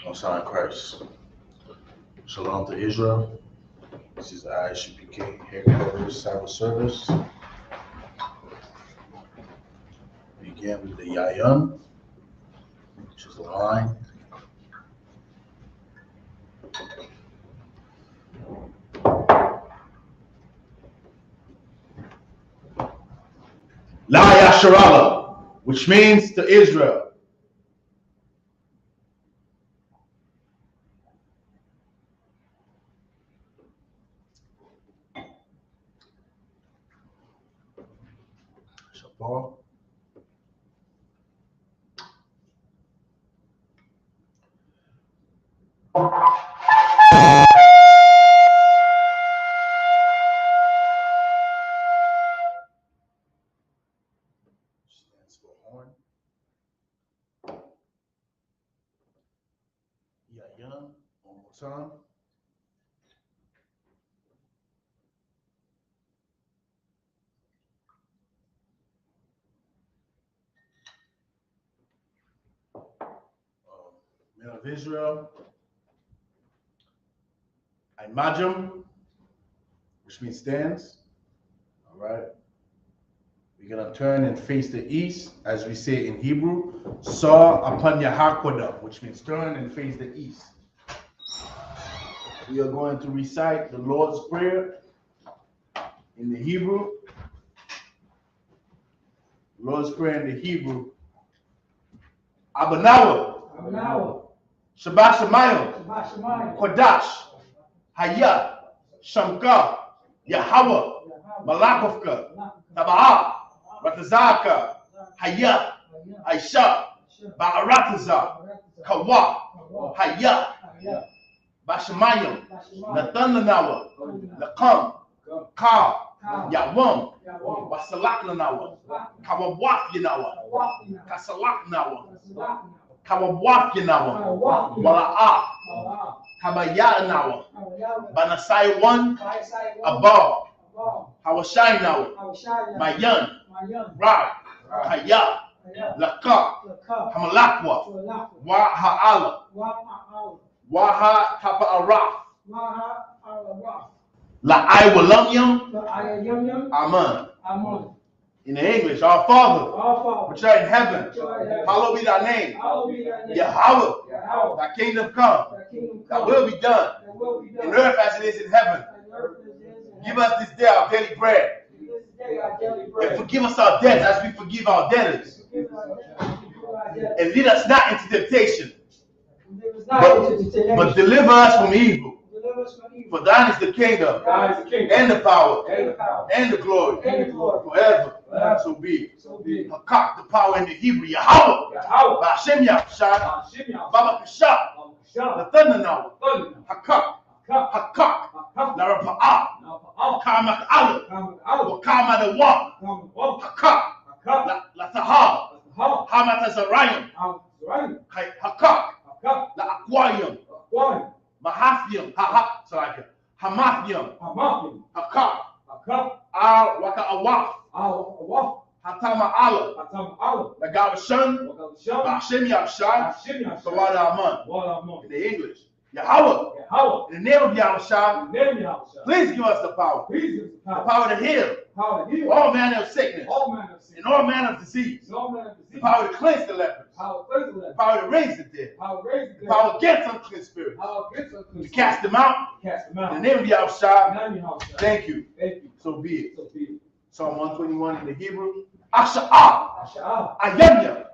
Most High in Christ. Shalom to Israel. This is the Isupk headquarters Sabbath service. Begin with the Yayun, which is a line. La Yasharala, which means to Israel. Shabbat. Stands for horn. Yayun, one more time. Men of Israel. Imajim, which means stands. All right. We're going to turn and face the east, as we say in Hebrew. Saw upon Yahakwada, which means turn and face the east. We are going to recite the Lord's Prayer in the Hebrew. Lord's Prayer in the Hebrew. Abanawa. Shabbat Shemayim. Kodash. Hayah. Shamka. Yahweh. Malakovka. Taba'ah. Ratazaka. Hayah. Aisha. Ba'arataza. Kawa. Hayah. Bashamayim. Nathanawa. Lakam. Ka. Yawam. Basalak Lanawa. Kawawak Yanawa. Kasalak Nawa. Kawawak Yanawa. Wala'ah. Kabaya Nawa. Banasai one. Above. Hawashai Nawa. Mayan. Ra. Haya. Laka. Hamalakwa. Waha'ala. Waha Tapa'araf. La'ai Walamyam. Amen. In the English, our Father, which art in heaven, hallowed be thy name. Yahweh, thy kingdom come, thy will be done, in earth as it is in heaven. Give us this day our daily bread, and forgive us our debts as we forgive our debtors. And lead us not into temptation, but deliver us from evil. For thine is the kingdom, and the power, and the glory, forever. So be it. Hakak, the power in the Hebrew, Yahweh, Ba'ashem Yahushai, Baba Kashah, Nathanaw, Hakak, Larapa'ah, Kamak Allah, Wakama the Wak, Hakak, Latahal, Hamat Azarayim, Hakak, La Aquarium, Mahafyam, Hamathyam, Hakak, Al Waka Awaf, Hatama Allah, the God of Son, Ba'ashem Yahushai, Kawada Aman. In the English, Yahweh, in the name of Yahushai, please give us the power, the power to heal all manner of sickness and all manner of disease, the power to cleanse the lepers, the power to raise the dead, the power against unclean spirits, to cast them out. In the name of Yahushua, thank you. So be it. Psalm 121 in the Hebrew. Asha'ah, Ayanya,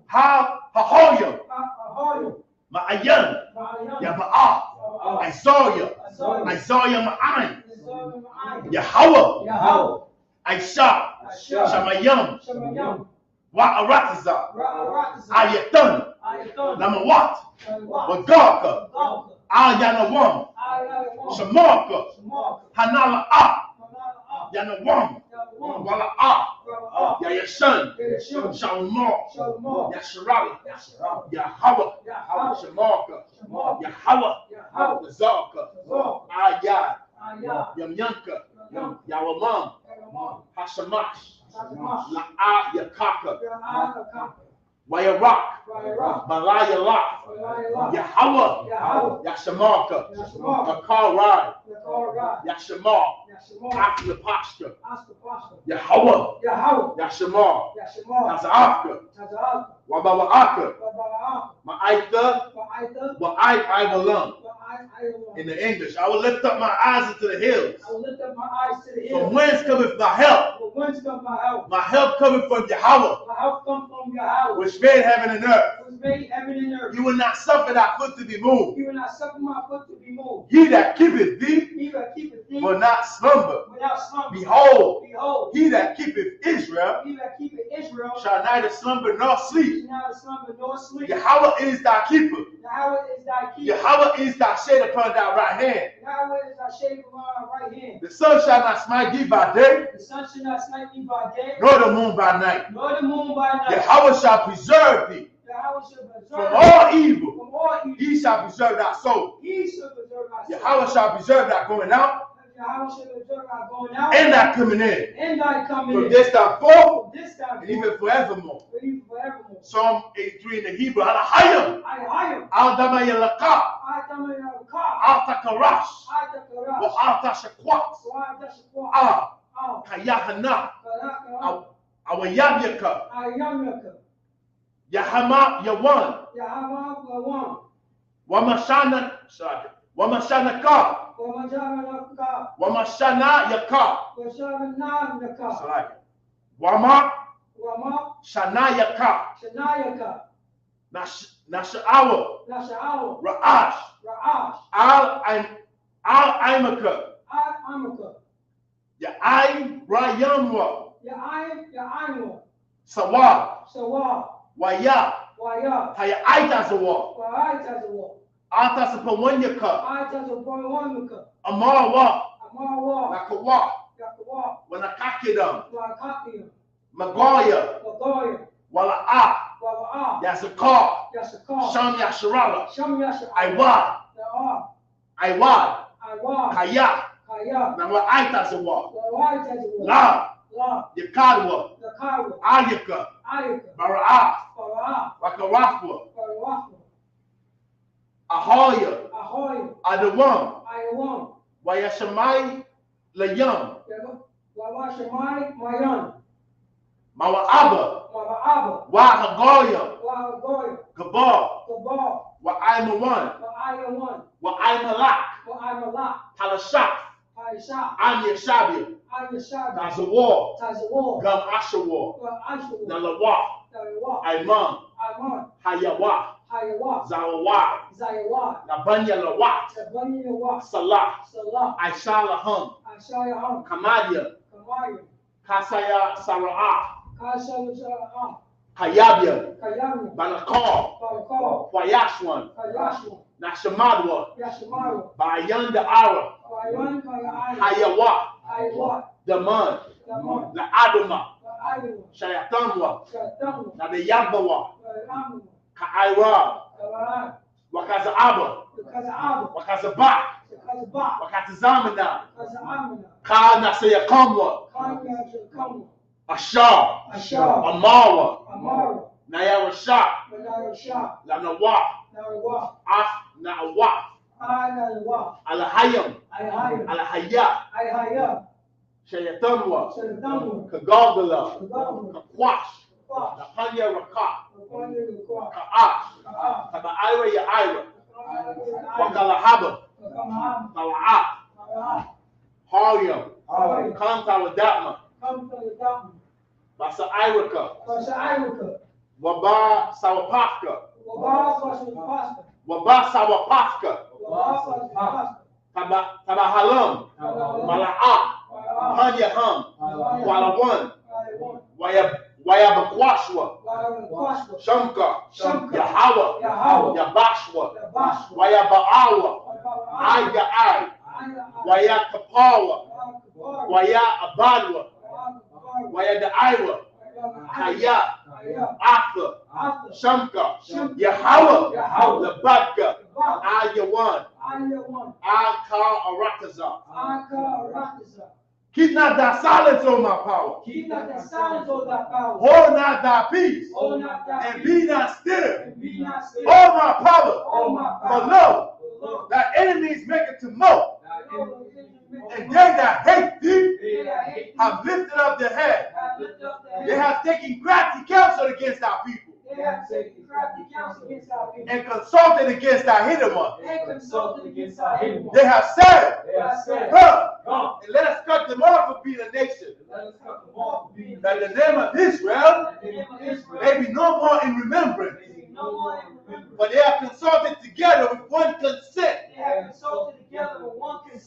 Hahoyam, Ma'ayan, Yaba'ah, Isaiah Ma'ayin, Yahweh, Aisha, Shamayam, Wa'arataza, Ayatan, Lamawat, Wagaka, Ayanawam, Shamarka, Hanala'ah, Yanawam, Wala'ah, Yayashan, Shalmar, Yasharala, Yahweh, Shamarka, Yahweh, Nazarka, Ayad, Yamyanka, Yawamam, Hashamash, La'a Yakaka, Wayarak, Balayalak, Yahweh, Yashamarka, a car ride, Yashamar, after the posture, Yahweh, Yashamar, Tazaka, Wabawaka, Ma'aita, Wa'ai, in the English. I will lift up my eyes into the hills. From whence cometh my help? My help cometh from Yahweh, which made heaven and earth. You will not suffer thy foot to be moved. He that keepeth thee will not slumber. Behold, he that keepeth Israel shall neither slumber nor sleep. Yahweh is thy keeper. Yahweh is thy shade upon thy right hand. The sun shall not smite thee by day, nor the moon by night. Yahweh shall preserve thee from all evil. He shall preserve thy soul. Yahweh shall preserve thy going out and thy coming in. From this time forth and even forevermore. Psalm 83 in the Hebrew. Alahayim. Al-Dama Yalaka. Al-Takarash. Al-Tashakwat. Kayahana. Awayabyaka. Yahama Yawan. Wamashana Ka. Wamashana Yaka. Wama Shana Yaka. Nasha'awa. Ra'ash. Al-Aimaka. Ya'aim Rayamwa. Sawa. Waya. Haya Aita Zawa. Ata Sapawanyaka. Amarwa. Nakawa. Wanakakidam. Magoya. Wala'a. Yazakar. Sham Yasharala. Aiwad. Kaya. Nama Aita Zawa. La. Yakadwa. Ayaka. Bara'ah. Wakarafwa. Ahoya. Adawam. Wayashamai Layam. Mawa'aba. Wahagoya. Gabar. Wa'aimawan. Wa'aimalak. Talashaf. I'm Yashabia. Tazawar. Gam Ashawar. Nalawa. Aiman. Hayawa. Zawa. Nabanya Lawat. Salah. Aishalaham. Kamadia. Kasaya Sara'ah. Kayabia. Banakar. Wayashwan. Nashamadwa. Bayanda Ara. Hayawa. Daman. La Adama. Shayatamwa. Na the Yabawa. Ka'aira. Wakazaaba. Wakazabak. Wakazamana. Ka Nasayakamwa. Ashar. Amara. Nayarasha. Lanawa. Na'awa. Alahayam. Alahaya. Shayatamwa. Kagagala. Kakwash. Napanya Raka. Ka'ash. Kaba'ira Ya'ira. Wakalahaba. Kala'at. Haryam. Kantawadatma. Basa Iraka. Waba Sawapaka. Waba Sawapaka. Tabahalam. Mala'at. Hanyaham. Walawan. Wayabakwashwa. Shamka. Yahweh. Yabashwa. Wayaba'awa. Aya'ai. Wayakapawa. Wayabadwa. Wayadaiwa. Kaya. Aka. Shamka. Yahweh. Labaka. Ayawan. Aka Arakaza. Keep not thy silence, O my power. Hold not thy peace. And be not still. all my power. For lo, thy enemies make it to mock. And they that hate thee have lifted up their head. They have taken crafty counsel against our people. And consulted against our hidden one. They have said, come, and let us cut them off from being a nation. That the name of Israel may be no more in remembrance. But they have consulted together with one consent.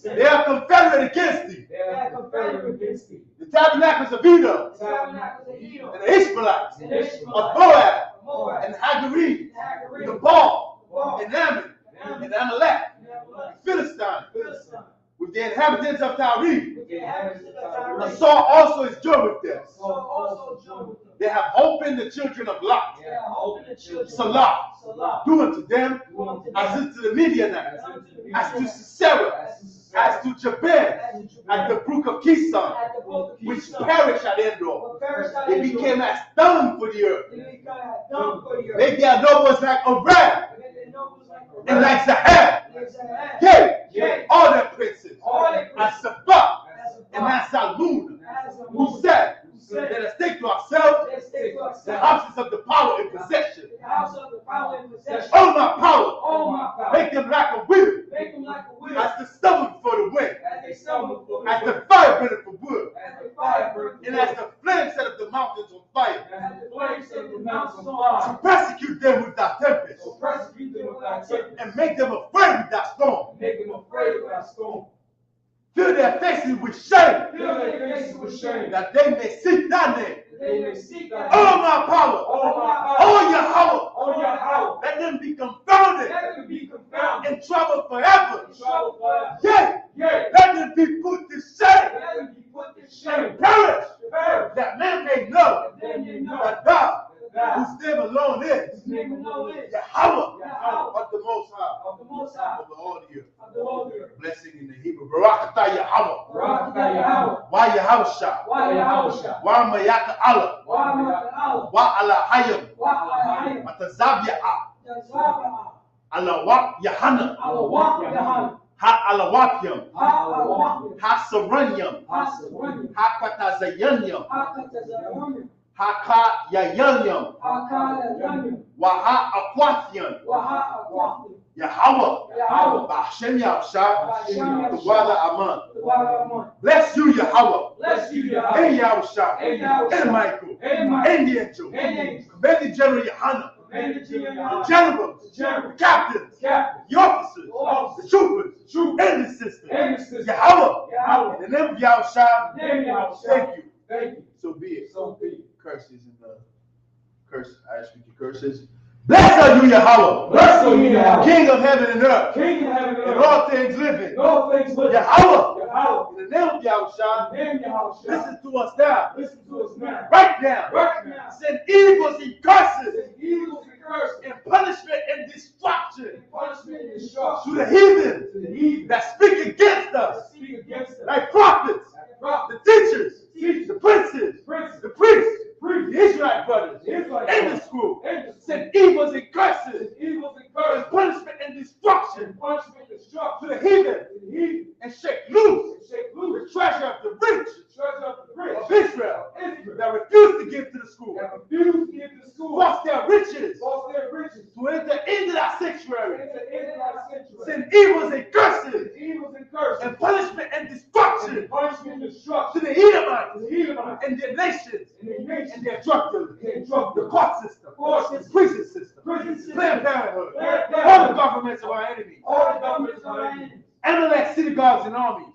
They are confederate against thee. The tabernacles of Edom, and the Ishmaelites, of Moab, and Hagarenes, the Baal, and Ammon, and Amalek, the Philistines, with the inhabitants of Tyre. And Saul also is joined with them. They have opened the children of Lot. Salah, do unto them as unto the Midianites, as to Sisera, as to Jabez, at the brook of Kison, which perished at Endor. They became as dung for the earth. Make their nobles like a ram, and like Zahab. Yea, all their princes, as Sabbath, and as Salmon, who said, let us take to ourselves the houses of the power in possession. All my power, make them like a wheel, as the stubble before the wind, as the fire burning for wood, and as the flame set of the mountains on fire. To persecute them with thy tempest, and make them afraid with thy storm. Fill their faces with shame, that they may seek thy name. All my power, all Yahweh, let them be confounded, in trouble forever. Yea, let them be put to shame, and perish, that men may know that thou, whose name alone is Yahweh, of the Most High, over all the earth. Blessing in the Hebrew. Barakatah Yahweh. Wa Yahweh. Wa Mayaka Allah. Wa Allah Hayam. Matazabia. Allah Wa Yahana. Ha Alawakyam. Ha Saranyam. Ha Katazayanyam. Ha Kayayanyam. Wa Ha Akwathyam. Yahweh, Ba'ashem Yahushua, the Wada Aman. Bless you, Yahweh. And Yahushua, and Michael, and the angel. Command the General Yohana, the generals, the captains, the officers, the troopers, and the sisters. Yahweh, in the name of Yahushua, thank you. So be it. Curses in the curse. I speak the curses. Blessed are you, Yahweh. King of heaven and earth. And all things living. Yahweh. In the name of Yahushua. Listen to us now. Right now. Send evils and curses. And punishment and destruction. To the heathen that speak against us. Like prophets. The teachers. The princes. The priests. The Israelite brothers. And the school. Send evils and curses. And punishment and destruction. To the heathen. And shake loose. The treasure of the rich. Of Israel. That refuse to give to the school. Force their riches. To enter into that sanctuary. Send evils and curses. And punishment and destruction. To the Edomites. And their nations. And their drug dealers. The court system. The prison system. Planned Parenthood. All the governments of our enemies. Amalek synagogues and armies.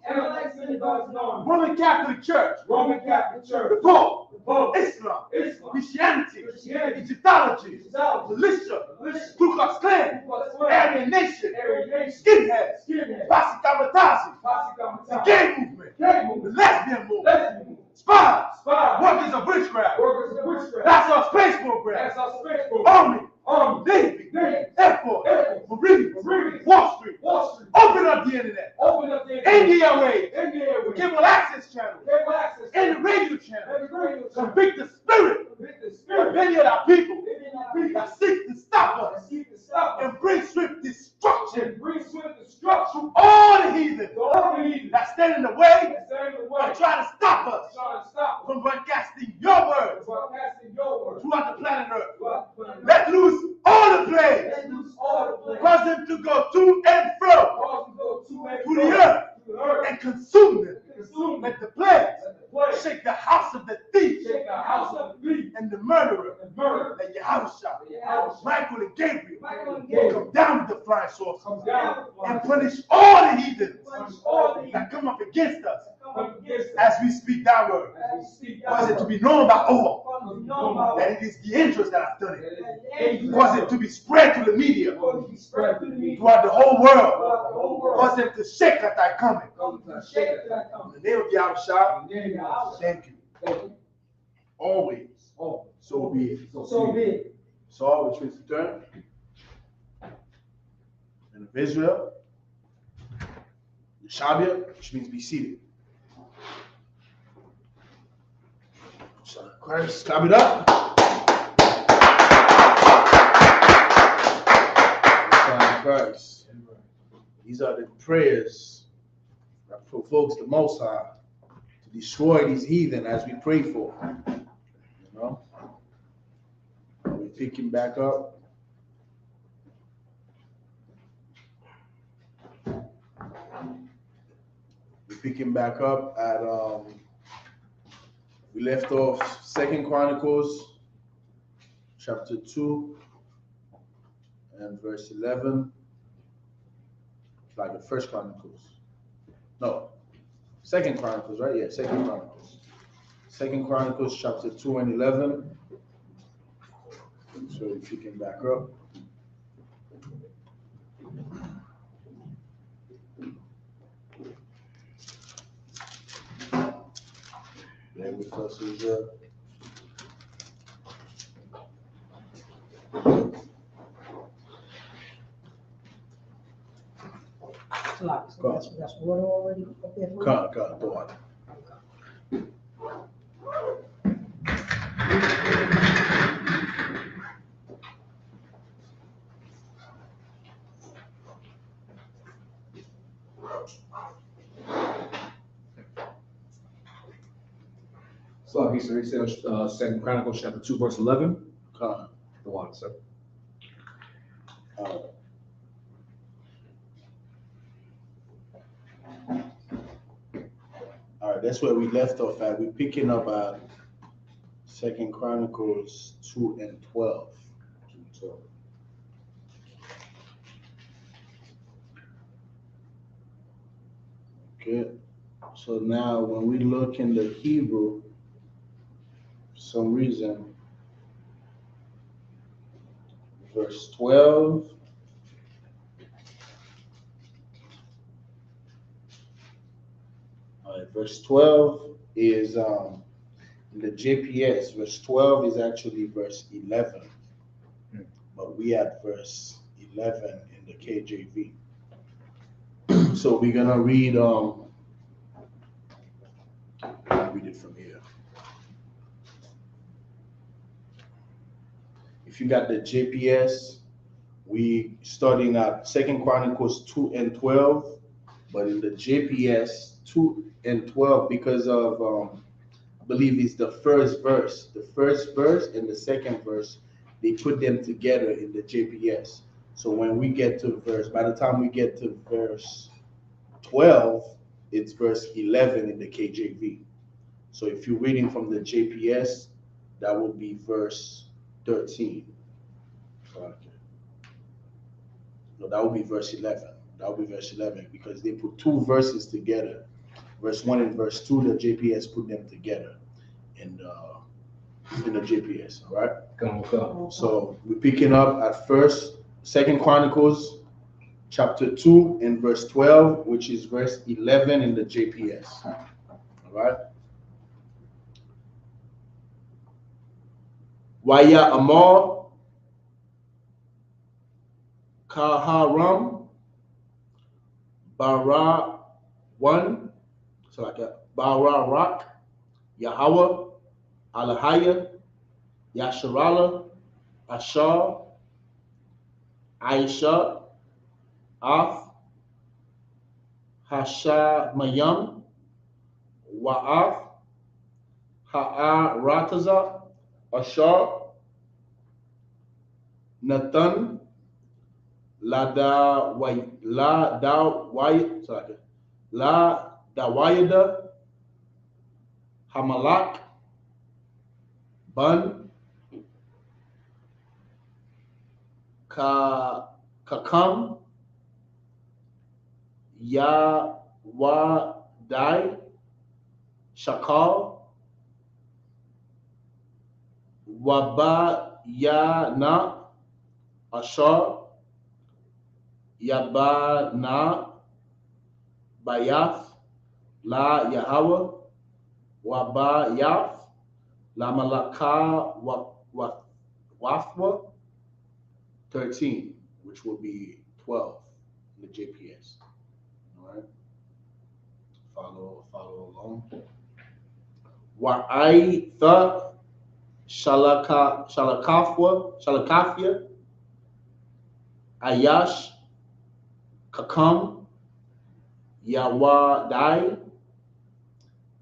Roman Catholic Church. The Pope. Islam. Christianity. Egyptology. Militia. Ku Klux Klan. Aryan Nation. Skinheads. Posse Kamatazi. The gay movement. The lesbian movement. Spies. Workers of witchcraft. That's our space program. Army. Navy. Air Force. Marines. Wall Street. Open up the internet. NDLA. Cable access channel. And the radio channel. Convict the spirit of many of our people that seek to stop us Michael and Gabriel come down with the flying saucers and punish all the heathens that come up against us as we speak thy word. Cause it to be known by all that it is the angels that have done it. Cause it to be spread to the media throughout the whole world. Cause them to shake at thy coming. In the name of Yahushua, thank you. Always. So be it. So be it. Saul, which means to turn. And of Israel, Shabia, which means be seated. Son of Christ, clap it up. Son of Christ. These are the prayers that provokes the Most High to destroy these heathen as we pray for. You know? We're picking back up. We're picking back up at we left off 2 Chronicles chapter 2 and verse 11. Like the First Chronicles. No. 2 Chronicles, right? Yeah, 2 Chronicles. 2 Chronicles chapter 2 and 11. So we're picking back up. There with us is that's water already up there. God, the water. So he said 2 Chronicles chapter 2 verse 11. God. The water, sir. All right, that's where we left off at. We're picking up at 2 Chronicles 2 and 12. Okay, so now when we look in the Hebrew, for some reason, verse 12. All right, verse 12 is in the JPS. Verse 12 is actually verse 11, but we had verse 11 in the KJV. So we're gonna read I'll read it from here. If you got the JPS, we starting at 2 Chronicles 2 and 12, but in the JPS 2 and 12, because of I believe it's the first verse and the second verse, they put them together in the JPS. So when we get to by the time we get to verse 12, it's verse 11 in the KJV. So if you're reading from the JPS, that would be verse 13. Okay. No, that would be verse 11. That would be verse 11 because they put two verses together. Verse 1 and verse 2, the JPS put them together in the JPS, all right? So we're picking up at 2 Chronicles chapter 2 and verse 12, which is verse 11 in the JPS. All right. Waya Amar Kaharam Bara 1, so like a Bara Rock, Yahweh, Alahaya, Yasharala, Ashar, Aisha, Af, Hashamayam, Wa'af, Ha'arataza, Ashar, Nathan, La Dawayada, Hamalak, Bun, Kakam, Ya Wa Dai, Shakal, Waba Ya Na, Ashar, Yabana, Bayath, La Yahweh, Waba Yath, La Malaka Wafwa, 13, which will be 12 in the JPS. All right. Follow along. Wa'aitha Shalakafia, Ayash, Kakam, Yawadai,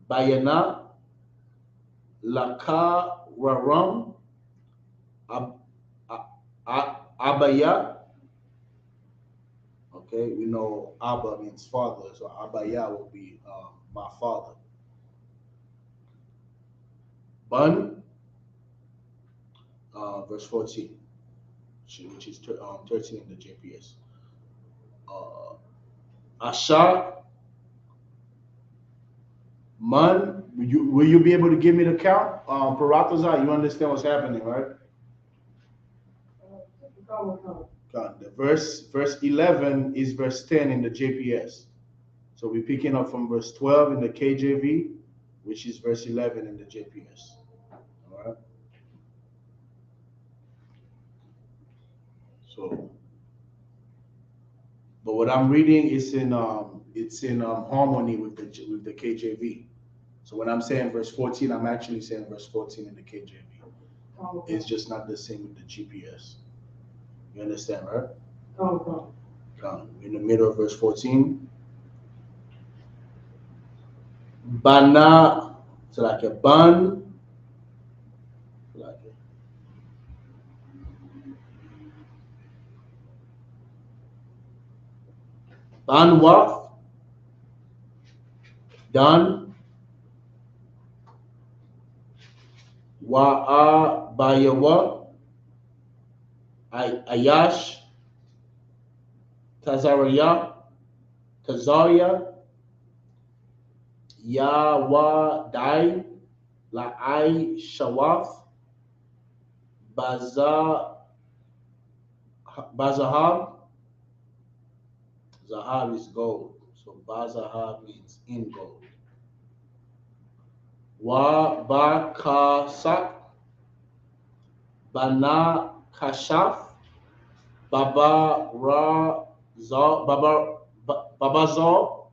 Bayana, Laka Raram, Abaya. Okay, we know Abba means father, so Abaya will be my father. Bun, verse 14, which is 13 in the JPS. Ashar, Man, will you be able to give me the count? Parataza, you understand what's happening, right? The verse 11 is verse 10 in the JPS. So we're picking up from verse 12 in the KJV, which is verse 11 in the JPS. All right. So, but what I'm reading is in harmony with the KJV. So when I'm saying verse 14, I'm actually saying verse 14 in the KJV. It's just not the same with the GPS. You understand, right? In the middle of verse 14. Bana, so like a ban, like a banwaf, dan, wa'a bayawa, ayash, Tazaria, Yawa Dai, La'ai Shawaf, Bazahab. Zahab is gold, so Bazahab means in gold. Wa Ba Kasak, Bana Kashaf, Baba Ra Zal, Baba Zal.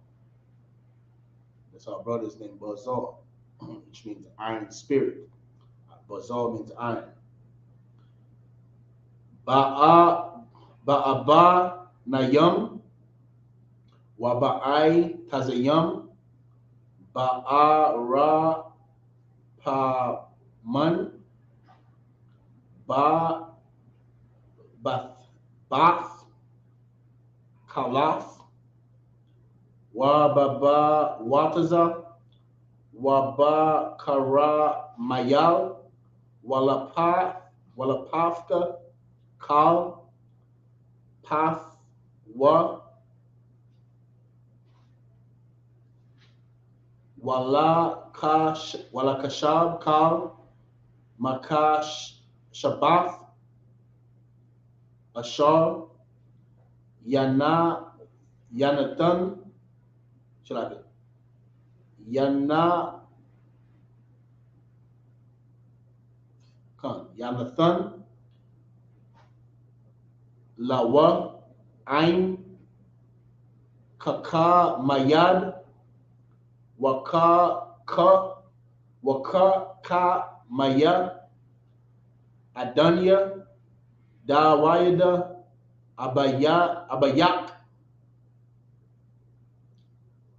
That's our brother's name, Bazal, which means iron spirit. Bazal means iron. Ba'aba Nayam, Waba'ai Tazayam, Ba'ara Paman, Bath Kalaf, Wababa Wataza, Wabakara Mayal, Walapafka Kal, Pathwa, Walakashab Kal, Makash Shabath, Ashar, Yanathan, Yanathan, Lawa, Ain, Kaka Mayad, Waka Ka Maya, Adanya, Dawayada, Abayak,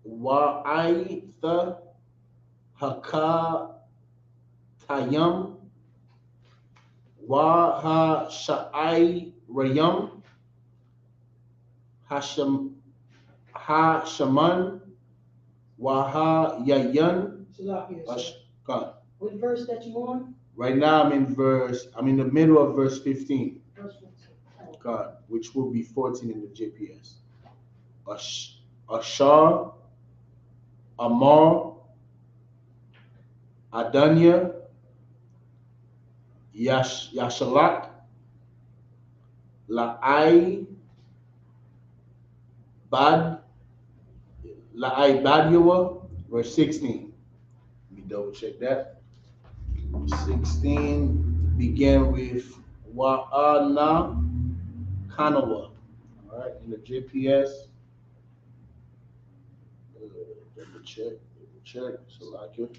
Wa'aitha, Haka Tayam, Waha Sha'ai Rayam, Hashaman, Waha Yayan. What verse that you on? Right now I'm in the middle of verse 15. Verse 15. God, which will be 14 in the JPS. Ashar, Amar, Adanya, Yashalak, La'ai, Badiwa, verse 16. Let me double check that. 16 began with Wa'ana Kanawa. All right, in the JPS. Double check.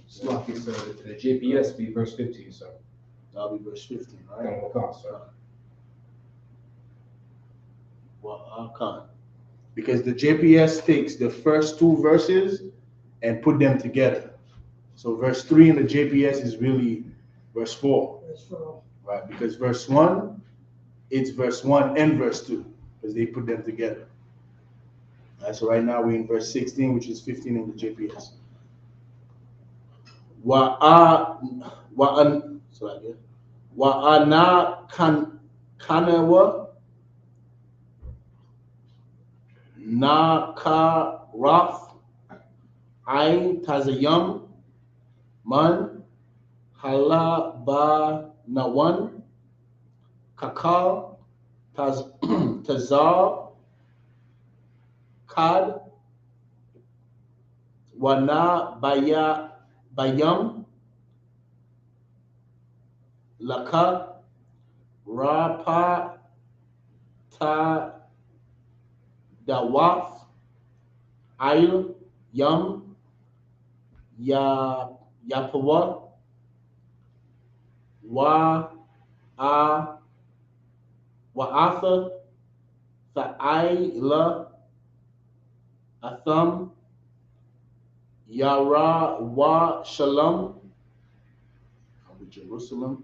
Sloppy, sir. The JPS be verse 15, sir. That'll be verse 15, right? Sir. Wa'akan. Because the JPS takes the first two verses and put them together. So verse 3 in the JPS is really verse 4. Verse 4. Right? Because verse 1, it's verse 1 and verse 2, because they put them together. All right, so right now we're in verse 16, which is 15 in the JPS. Wa'ana Kanawa Nakarath Ain Tazayam Man Halabanawan Kakal Tazar Kad Wana Bayam Laka Rapa Ta Dawaf Ail Yam Yapawa Wa'atha Tha'ila Atham Yara Wa Shalom Jerusalem.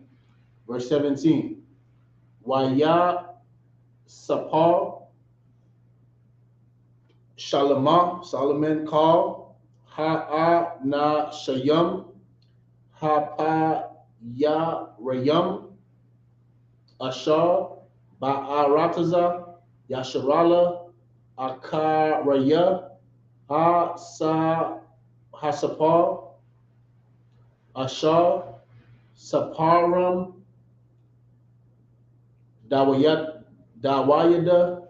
Verse 17. Waya Sapar Shalamah, Solomon called Ha'a Na Shayam Hapa Ya Rayam Ashar Ba'arataza Yasharala Akaraya Hasapar Ashar Saparam Dawayada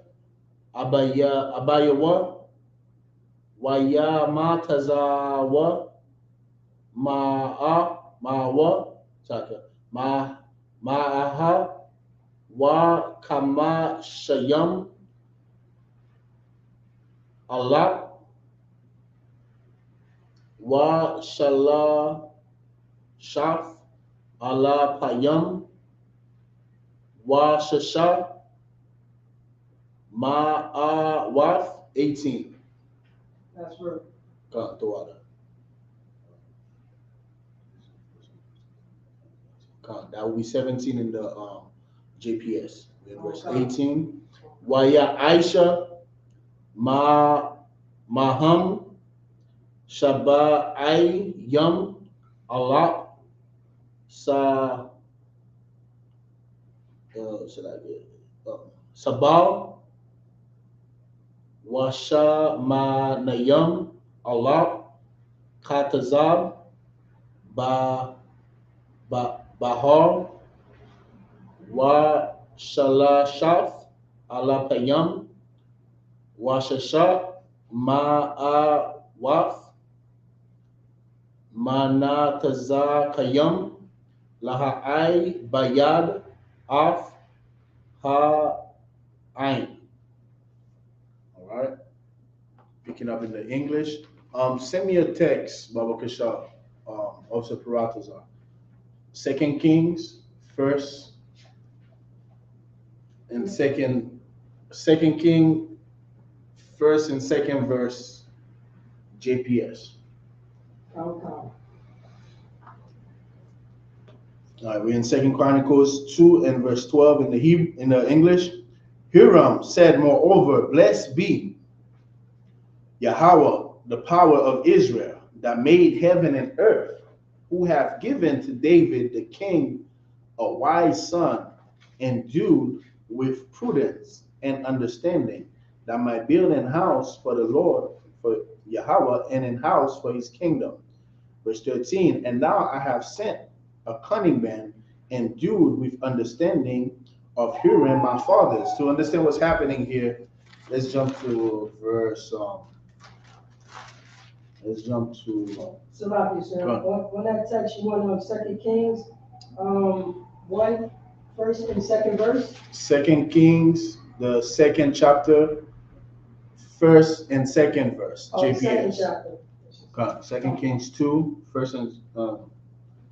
Abayawa Wayamatazawa Ma'aha Wa Kama Shayam Allah Wa Shala Shaf Allah Payam Wa Shasha Ma'awaf 18. That's where. That will be 17 in the JPS. We have verse 18. Waya Aisha Maham Shaba Ay Yam Allah Sabal Washa Manayam Allah Katazab Bahar Wa Shalashaf Allah Payam Washasha Ma'awaf Manatazakayam Laha'ai Bayad Af Ha'ain. All right. Picking up in the English. Send me a text, Baba Kashar, Officer Paratazar. 2 Kings, 1st and 2nd King, 1st and 2nd verse, JPS. Okay. All right, we're in 2 Chronicles 2 and verse 12 in the English. Hiram said, moreover, blessed be Yahweh, the power of Israel, that made heaven and earth, who hath given to David the king a wise son, endued with prudence and understanding, that might build an house for the Lord, for Yahweh, and an house for his kingdom. Verse 13, and now I have sent a cunning man endued with understanding of hearing my fathers. To understand what's happening here, let's jump to verse, let's jump to, Salafi, sir. Go on. On that text, you want 2 Kings, 1, first and second verse? 2 Kings, the second chapter, first and second verse, Oh, second JPS. chapter. Come, 2 Kings 2, first and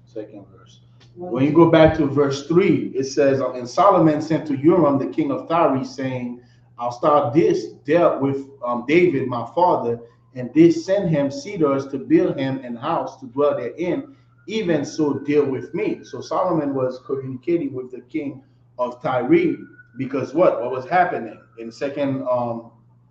second verse. When you go back to verse 3, it says, and Solomon sent to Urim, the king of Tyre, saying, I'll start this dealt with David, my father, and this send him cedars to build him an house to dwell therein, even so deal with me. So Solomon was communicating with the king of Tyre, because what was happening in Second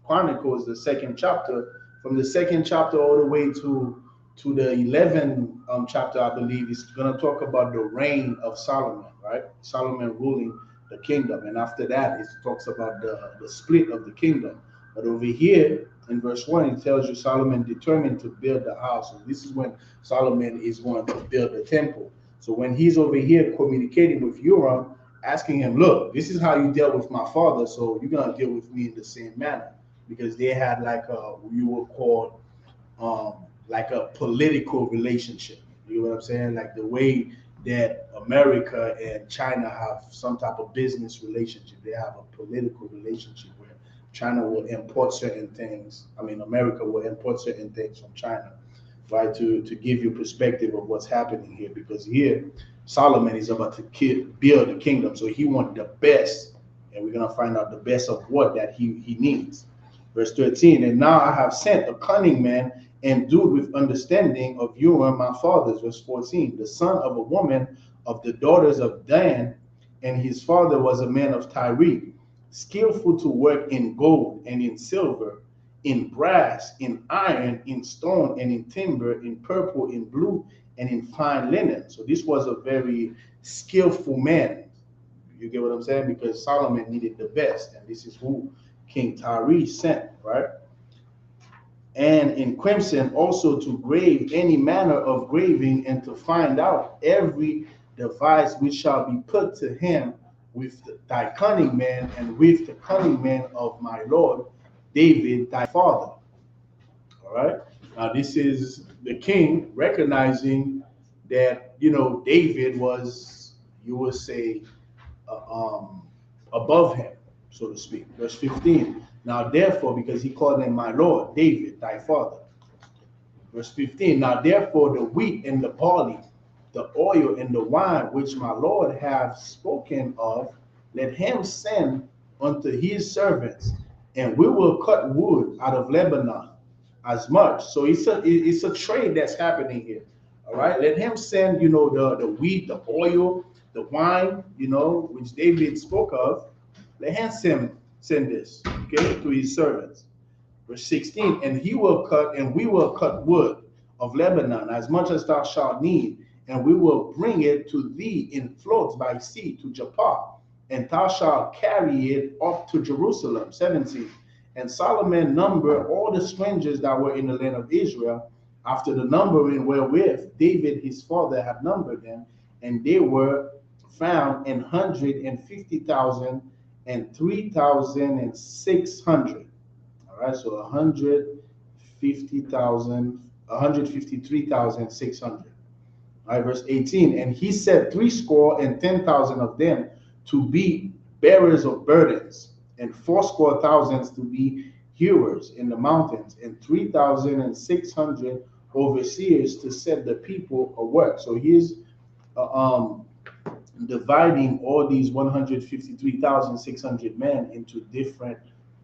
Chronicles, the second chapter, from the second chapter all the way to the 11th chapter, I believe, is going to talk about the reign of Solomon, right? Solomon ruling the kingdom. And after that, it talks about the split of the kingdom. But over here in verse 1, it tells you Solomon determined to build the house. And this is when Solomon is going to build the temple. So when he's over here communicating with Urim, asking him, look, this is how you dealt with my father, so you're going to deal with me in the same manner. Because they had like you would call like a political relationship. You know what I'm saying? Like the way that America and China have some type of business relationship. They have a political relationship where China will import certain things. I mean, America will import certain things from China, right? To give you perspective of what's happening here. Because here, Solomon is about to build a kingdom. So he wants the best. And we're going to find out the best of what that he needs. Verse 13, and now I have sent a cunning man endued with understanding of Urim, my fathers. Verse 14, the son of a woman of the daughters of Dan, and his father was a man of Tyre, skillful to work in gold and in silver, in brass, in iron, in stone, and in timber, in purple, in blue, and in fine linen. So this was a very skillful man. You get what I'm saying? Because Solomon needed the best, and this is who King Tyre sent, right? And in crimson also to grave any manner of graving, and to find out every device which shall be put to him with thy cunning man, and with the cunning man of my lord David thy father. All right. Now this is the king recognizing that, you know, David was, you would say, above him, so to speak. Verse 15. Now therefore, because he called him my Lord, David, thy father. Verse 15. Now therefore, the wheat and the barley, the oil and the wine, which my Lord hath spoken of, let him send unto his servants, and we will cut wood out of Lebanon as much. So it's a trade that's happening here. All right. Let him send, you know, the wheat, the oil, the wine, you know, which David spoke of. Let him send this, okay, to his servants. Verse 16, and he will cut, and we will cut wood of Lebanon as much as thou shalt need, and we will bring it to thee in floats by sea to Joppa, and thou shalt carry it up to Jerusalem. 17, and Solomon numbered all the strangers that were in the land of Israel, after the numbering wherewith David his father had numbered them, and they were found 150,000 and 3,600. All right, so 150,000, 153,600. All right, verse 18, and he set 70,000 of them to be bearers of burdens, and 80,000 to be hewers in the mountains, and 3,600 overseers to set the people at work. So here's dividing all these 153,600 men into different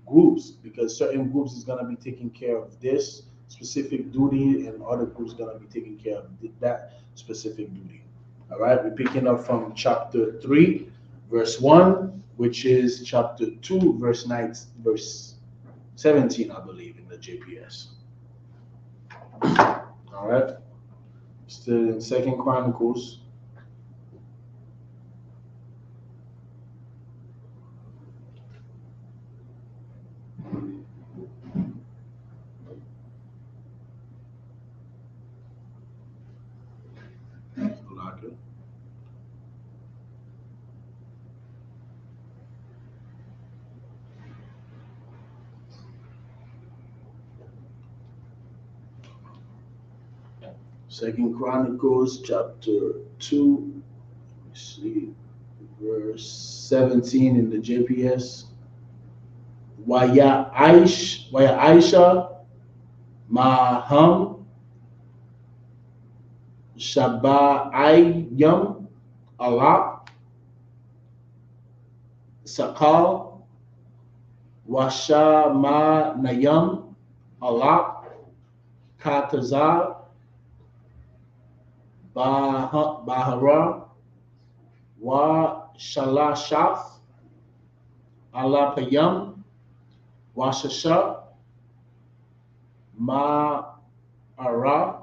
groups, because certain groups is going to be taking care of this specific duty, and other groups going to be taking care of that specific duty. All right, we're picking up from chapter 3, verse 1, which is chapter 2, verse 9, verse 17, I believe, in the JPS. All right, still in Second Chronicles. Salaka. Second Chronicles chapter 2, let's see, verse 17 in the JPS. Waya Aisha Maham Shaba'ayam Allah Sakal Washama Nayam Allah Katazar Bahara Wa Shalashaf Allah Payam Washasha Ma Ara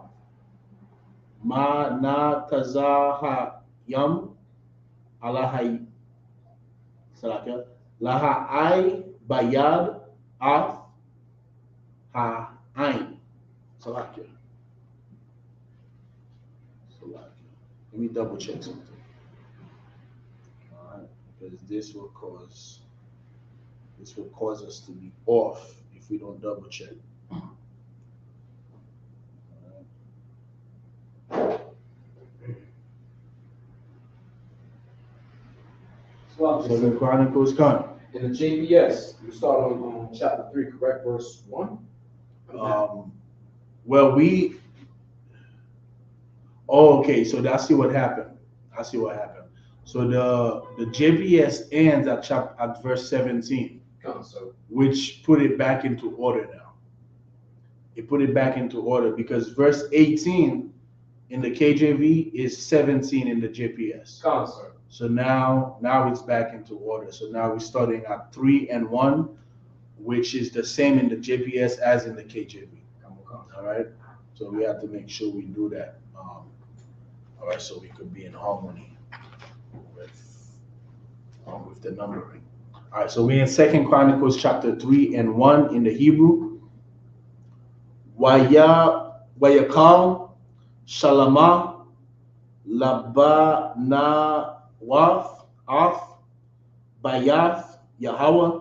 Ma Na Tazahayam Alahai Salaka Laha Ai Bayad Af Ha Ain Salaka. Let me double check something. All right, because this will cause us to be off if we don't double check. Second Chronicles come. In the JBS, you start on chapter 3, correct? Verse 1? Well, okay, so I see what happened. So the JBS ends at verse 17, which put it back into order now. It put it back into order because verse 18 in the KJV is 17 in the JPS. So now it's back into order. So now we're starting at 3 and 1, which is the same in the JPS as in the KJV. All right. So we have to make sure we do that. All right, so we could be in harmony with the numbering. All right, so we're in Second Chronicles chapter 3 and 1 in the Hebrew. Wayakal Shalama Labana Waf Af Bayath Yahweh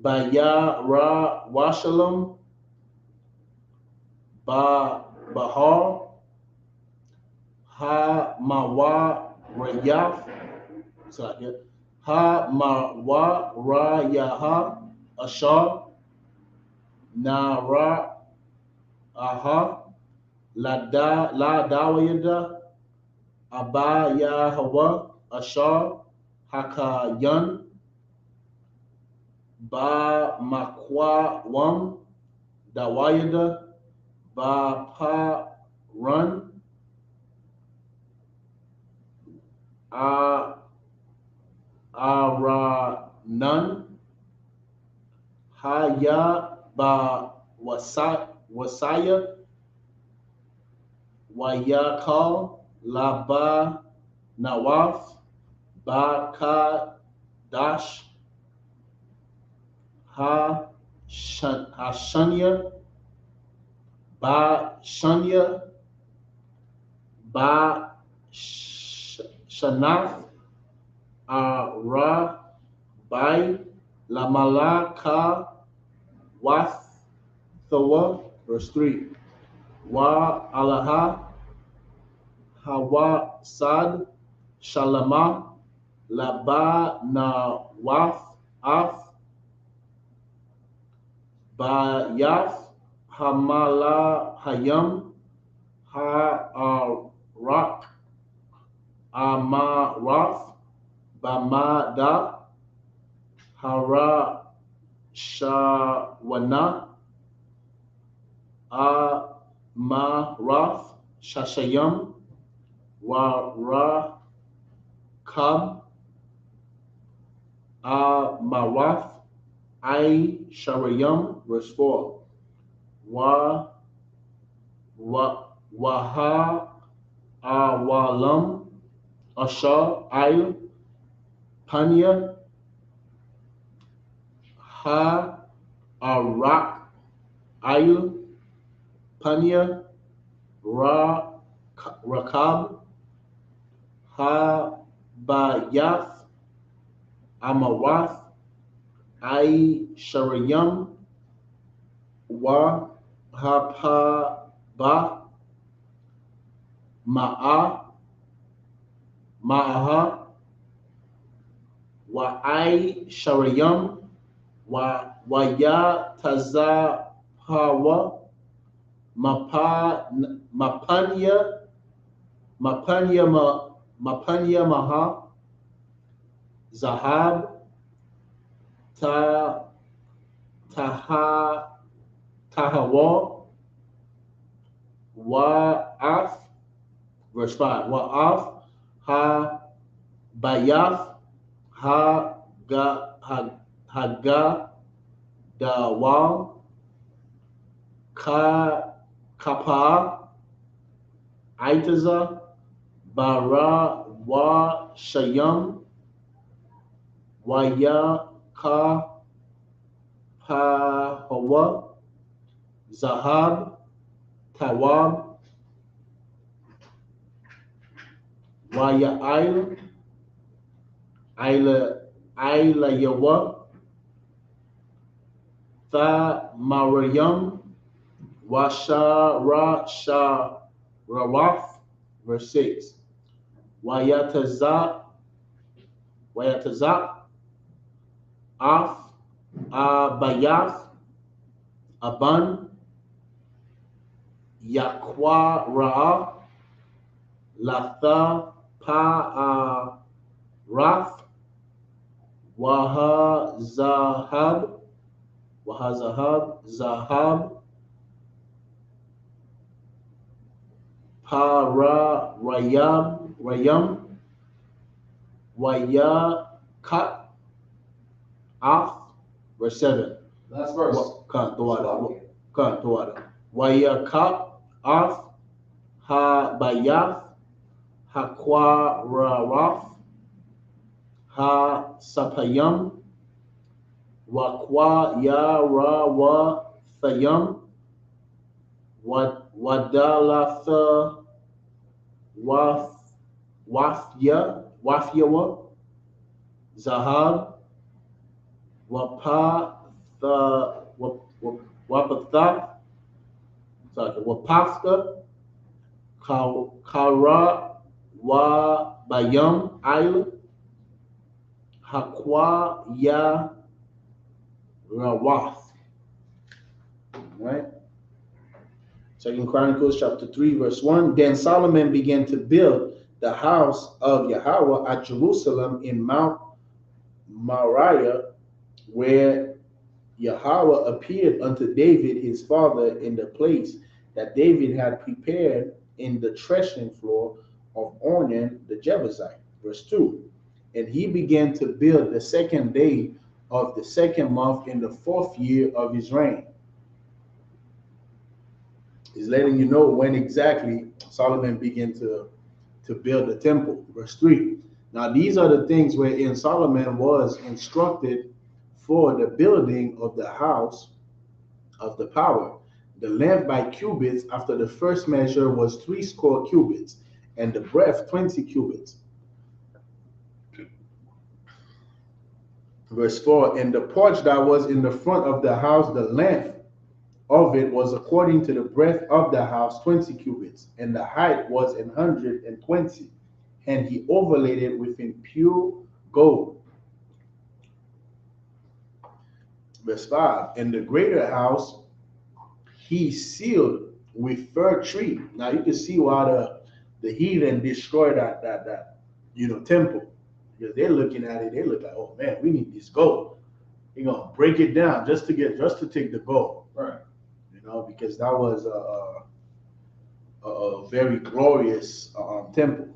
Bayara Washalom Bahar Ha Mawa Rayaf Ha Mawa Rayaha Ashar Nara Aha La Dawayada Abaya Hawa Ashar Hakayan Ba Makwa Wam Dawayada Ba Pa Run Aranan Haya Ba Wasaya Wayakal Laba Nawaf Ba Dash Hashanya Ba Shanya Ba Shanath Ara Bai Lamalaka Wath Thawa, verse 3. Wa Alaha Hawa Sad Shalama Laba Na Wath Af Bayath Hamala Hayam Ha-Arak Amarath Bamada Hara Shawana Amarath Shashayam Wara Kab Amarath I Sharayam, verse 4. Waha Awalam Ashar Ayl Panya Ha Arak Ail Panya Ra Rakab Ha Bayath Amarath Ai Sharayam Wa Hapaba Ma'aha Wa Ai Sharayam Wa Ya Tazapawa Mapanya Maha Zahab Ta Tahawa Wa'af, verse 5. Wa'af Ha Bayath Haga Dawal Kapa Aitaza Bara Wa Shayam Waya Ka Pahawa Zahab Tawab Waya Aila Yawa Tha Mariam Washara Sharawaf, verse 6. Wayataza Af Abayath Aban Yakwa Ra Latha Pa Rath Wahazahab Zahab Para Rayam Wayakat Af, verse 7. Last verse. Wayakat Af Ha Bayath Hakwa Raraf Ha Sapayam Wakwa Ya Ra Wa Thayam Wadalatha Wafyawa Zahab Wapatha Kara Wa Bayam Ail Hakwa Ya Rawath. Right? Second Chronicles chapter 3, verse 1. Then Solomon began to build the house of Yahweh at Jerusalem in Mount Moriah, where Yahweh appeared unto David his father in the place that David had prepared in the threshing floor of Ornan the Jebusite. Verse 2. And he began to build the second day of the second month in the 4th year of his reign. He's letting you know when exactly Solomon began to build the temple. Verse 3. Now these are the things wherein Solomon was instructed for the building of the house of the power. The length by cubits after the first measure was 80 cubits, and the breadth 20 cubits. Verse 4. And the porch that was in the front of the house, the length of it was according to the breadth of the house 20 cubits, and the height was 120, and he overlaid it with pure gold. Verse 5. And the greater house he sealed with fir tree. Now you can see why the heathen destroyed that temple, because they're looking at it, they look like, oh man, we need this gold. They're gonna break it down just to take the gold. Right. Because that was a very glorious temple.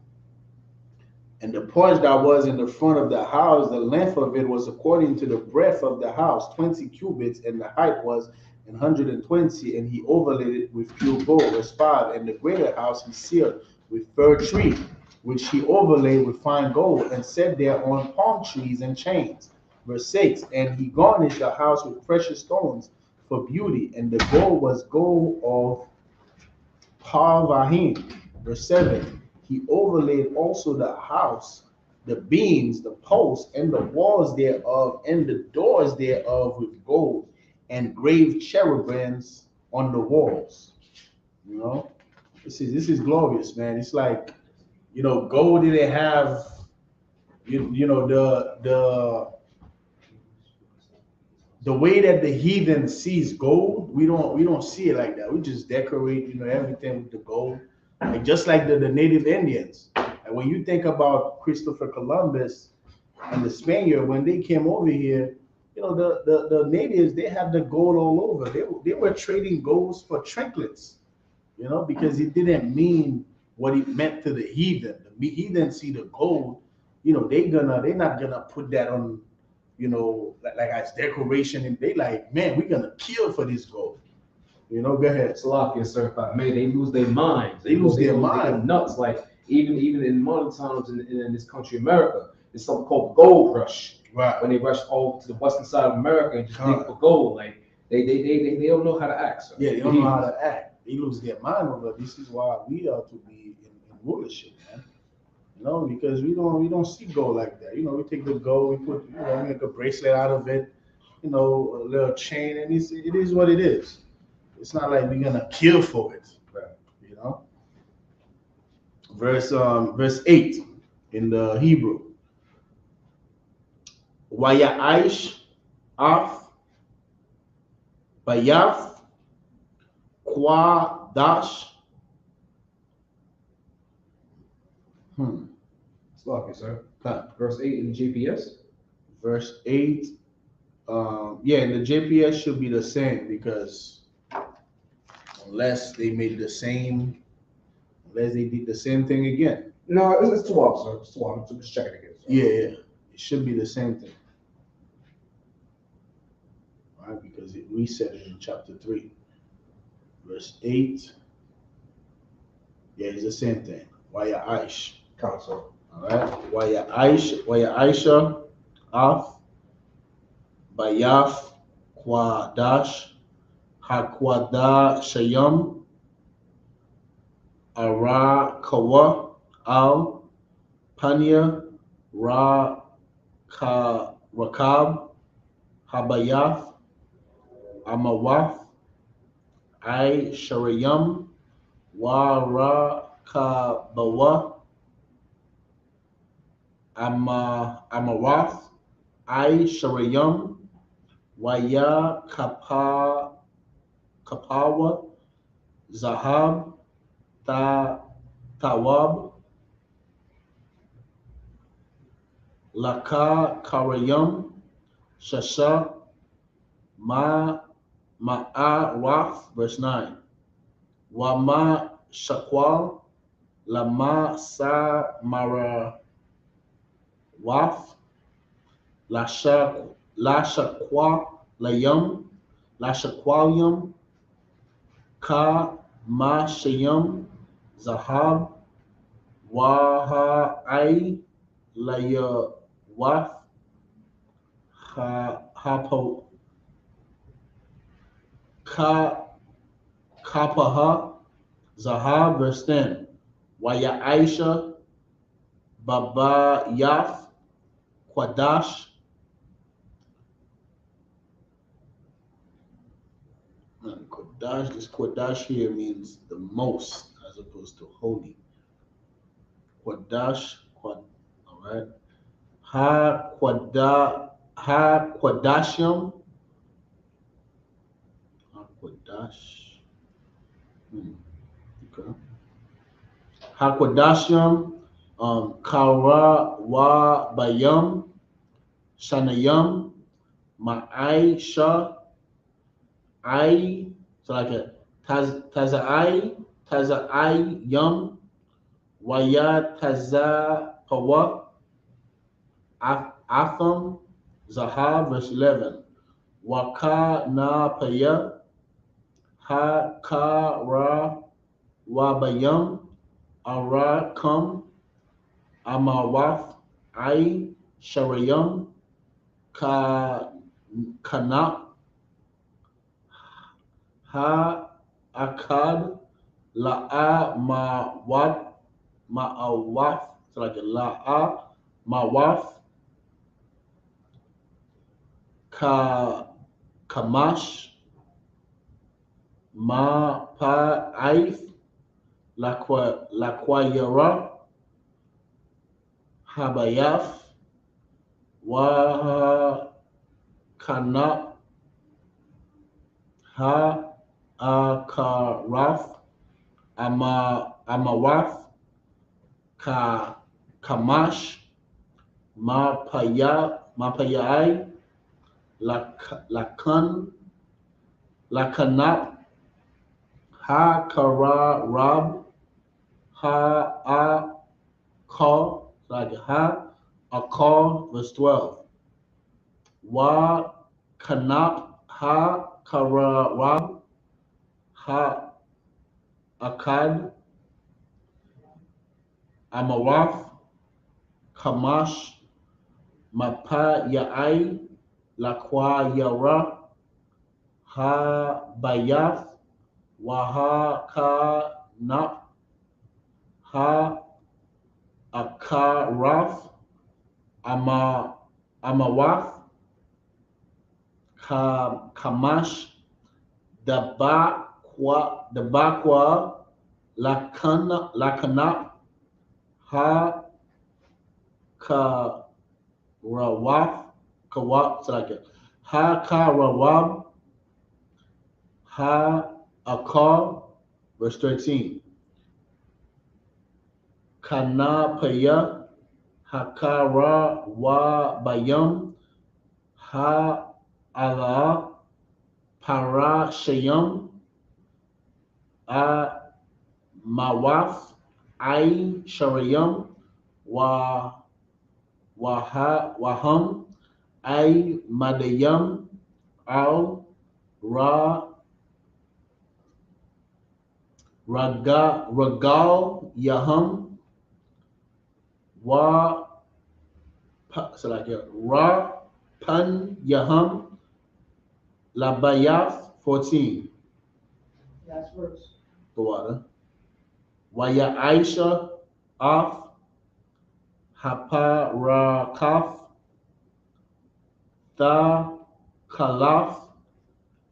And the porch that was in the front of the house, the length of it was according to the breadth of the house, 20 cubits, and the height was 120, and he overlaid it with pure gold. Verse 5. And the greater house he sealed with fir tree, which he overlaid with fine gold, and set there on palm trees and chains. Verse 6, and he garnished the house with precious stones for beauty, and the gold was gold of Parvahim. Verse 7, he overlaid also the house, the beams, the posts, and the walls thereof, and the doors thereof with gold, and graved cherubims on the walls. You know, this is glorious, man. It's like, you know, gold didn't have, you know, the way that the heathen sees gold, we don't see it like that. We just decorate, you know, everything with the gold, like just like the native Indians. And when you think about Christopher Columbus and the Spaniard, when they came over here, you know, the natives, they had the gold all over. They were trading golds for trinkets, you know, because it didn't mean what it meant to the heathen. The heathen see the gold, you know, they're not gonna put that on, you know, like as decoration, and they like, man, we're gonna kill for this gold. You know, go ahead. Slovakia certified. Man, they lose their minds. They lose their They mind. go nuts. Like even in modern times in this country, America, there's something called gold rush. Right. When they rush over to the western side of America and just dig for gold, like they don't know how to act. So. Yeah, they don't know how to act. They lose their mind over. This is why we are to be in rulership, man. You know, because we don't see gold like that. You know, we take the gold, we put, you know, make a bracelet out of it, you know, a little chain, and it is what it is. It's not like we're gonna kill for it, you know. Verse 8 in the Hebrew. Wayaish af bayaf kwa dash. Slovakia, sir. Okay. Verse 8 in the GPS. Verse 8. Yeah, and the JPS should be the same, because unless they did the same thing again. No, it's 12, sir. It's 12. I'm just checking again. Sir. Yeah, it should be the same thing. Right, because it reset it in chapter 3. Verse 8. Yeah, it's the same thing. Waya Aish. Council. Alright. Waya Aisha Af Bayaf Kwadash Hakwada Shayam Ara Kawa Al Panya Ra Rakab Habayaf Amawaf I Sharayam Wa Rakabawa Amawaf I Sharayam Waya Kapawa Zahab Tawab Laka Karayam Shasha Ma'araf, verse 9. Wama Shakwal Lama Sa Mara Waf Lashakwa Layam Lashakwayam Ka Mashayam Zahab Waha Ai Laya Waf Hapo Kapaha Zahab, verse 10. Waya Aisha Baba Yaf Kwadash. Kwadash, this Kwadash here means the most as opposed to holy. Kwadash, all right. Ha Kwadashim. Quadash. Okay. Hakwadashim, Kara wa Bayam, Shanayam, Ma'aisha, I, so like a Tazai Yum, Waya Taza Pawa, Afam, Zahab, verse 11. Waka na Paya, Ha ka ra wabayam ara kam amawaf I sharayam Kana ha akad la'a ma'awaf. It's like a la'a ma'waf kamash ma pa aif laquayara habayaf wa kana ha akaraf amawaf kamash ma payai lakanap ha kararab ha akar, like ha akar, verse 12. Wa kanap ha kararab ha akad amawaf kamash mapa ya'ai lakwa yara ha bayaf wa ha ka nap ha akaraf amawaf kamash the bakwa lakanap ha kawaf, it's like it. Ha karawab ha akar, verse 13. Kanapaya hakara wa bayam ha ala para shayam a mawaf ay sharayam waham ay madayam al ragal yaham so like ra pan yaham labayaf 14. Last verse. The water. Waya Aisha af haparakaf ta kalaf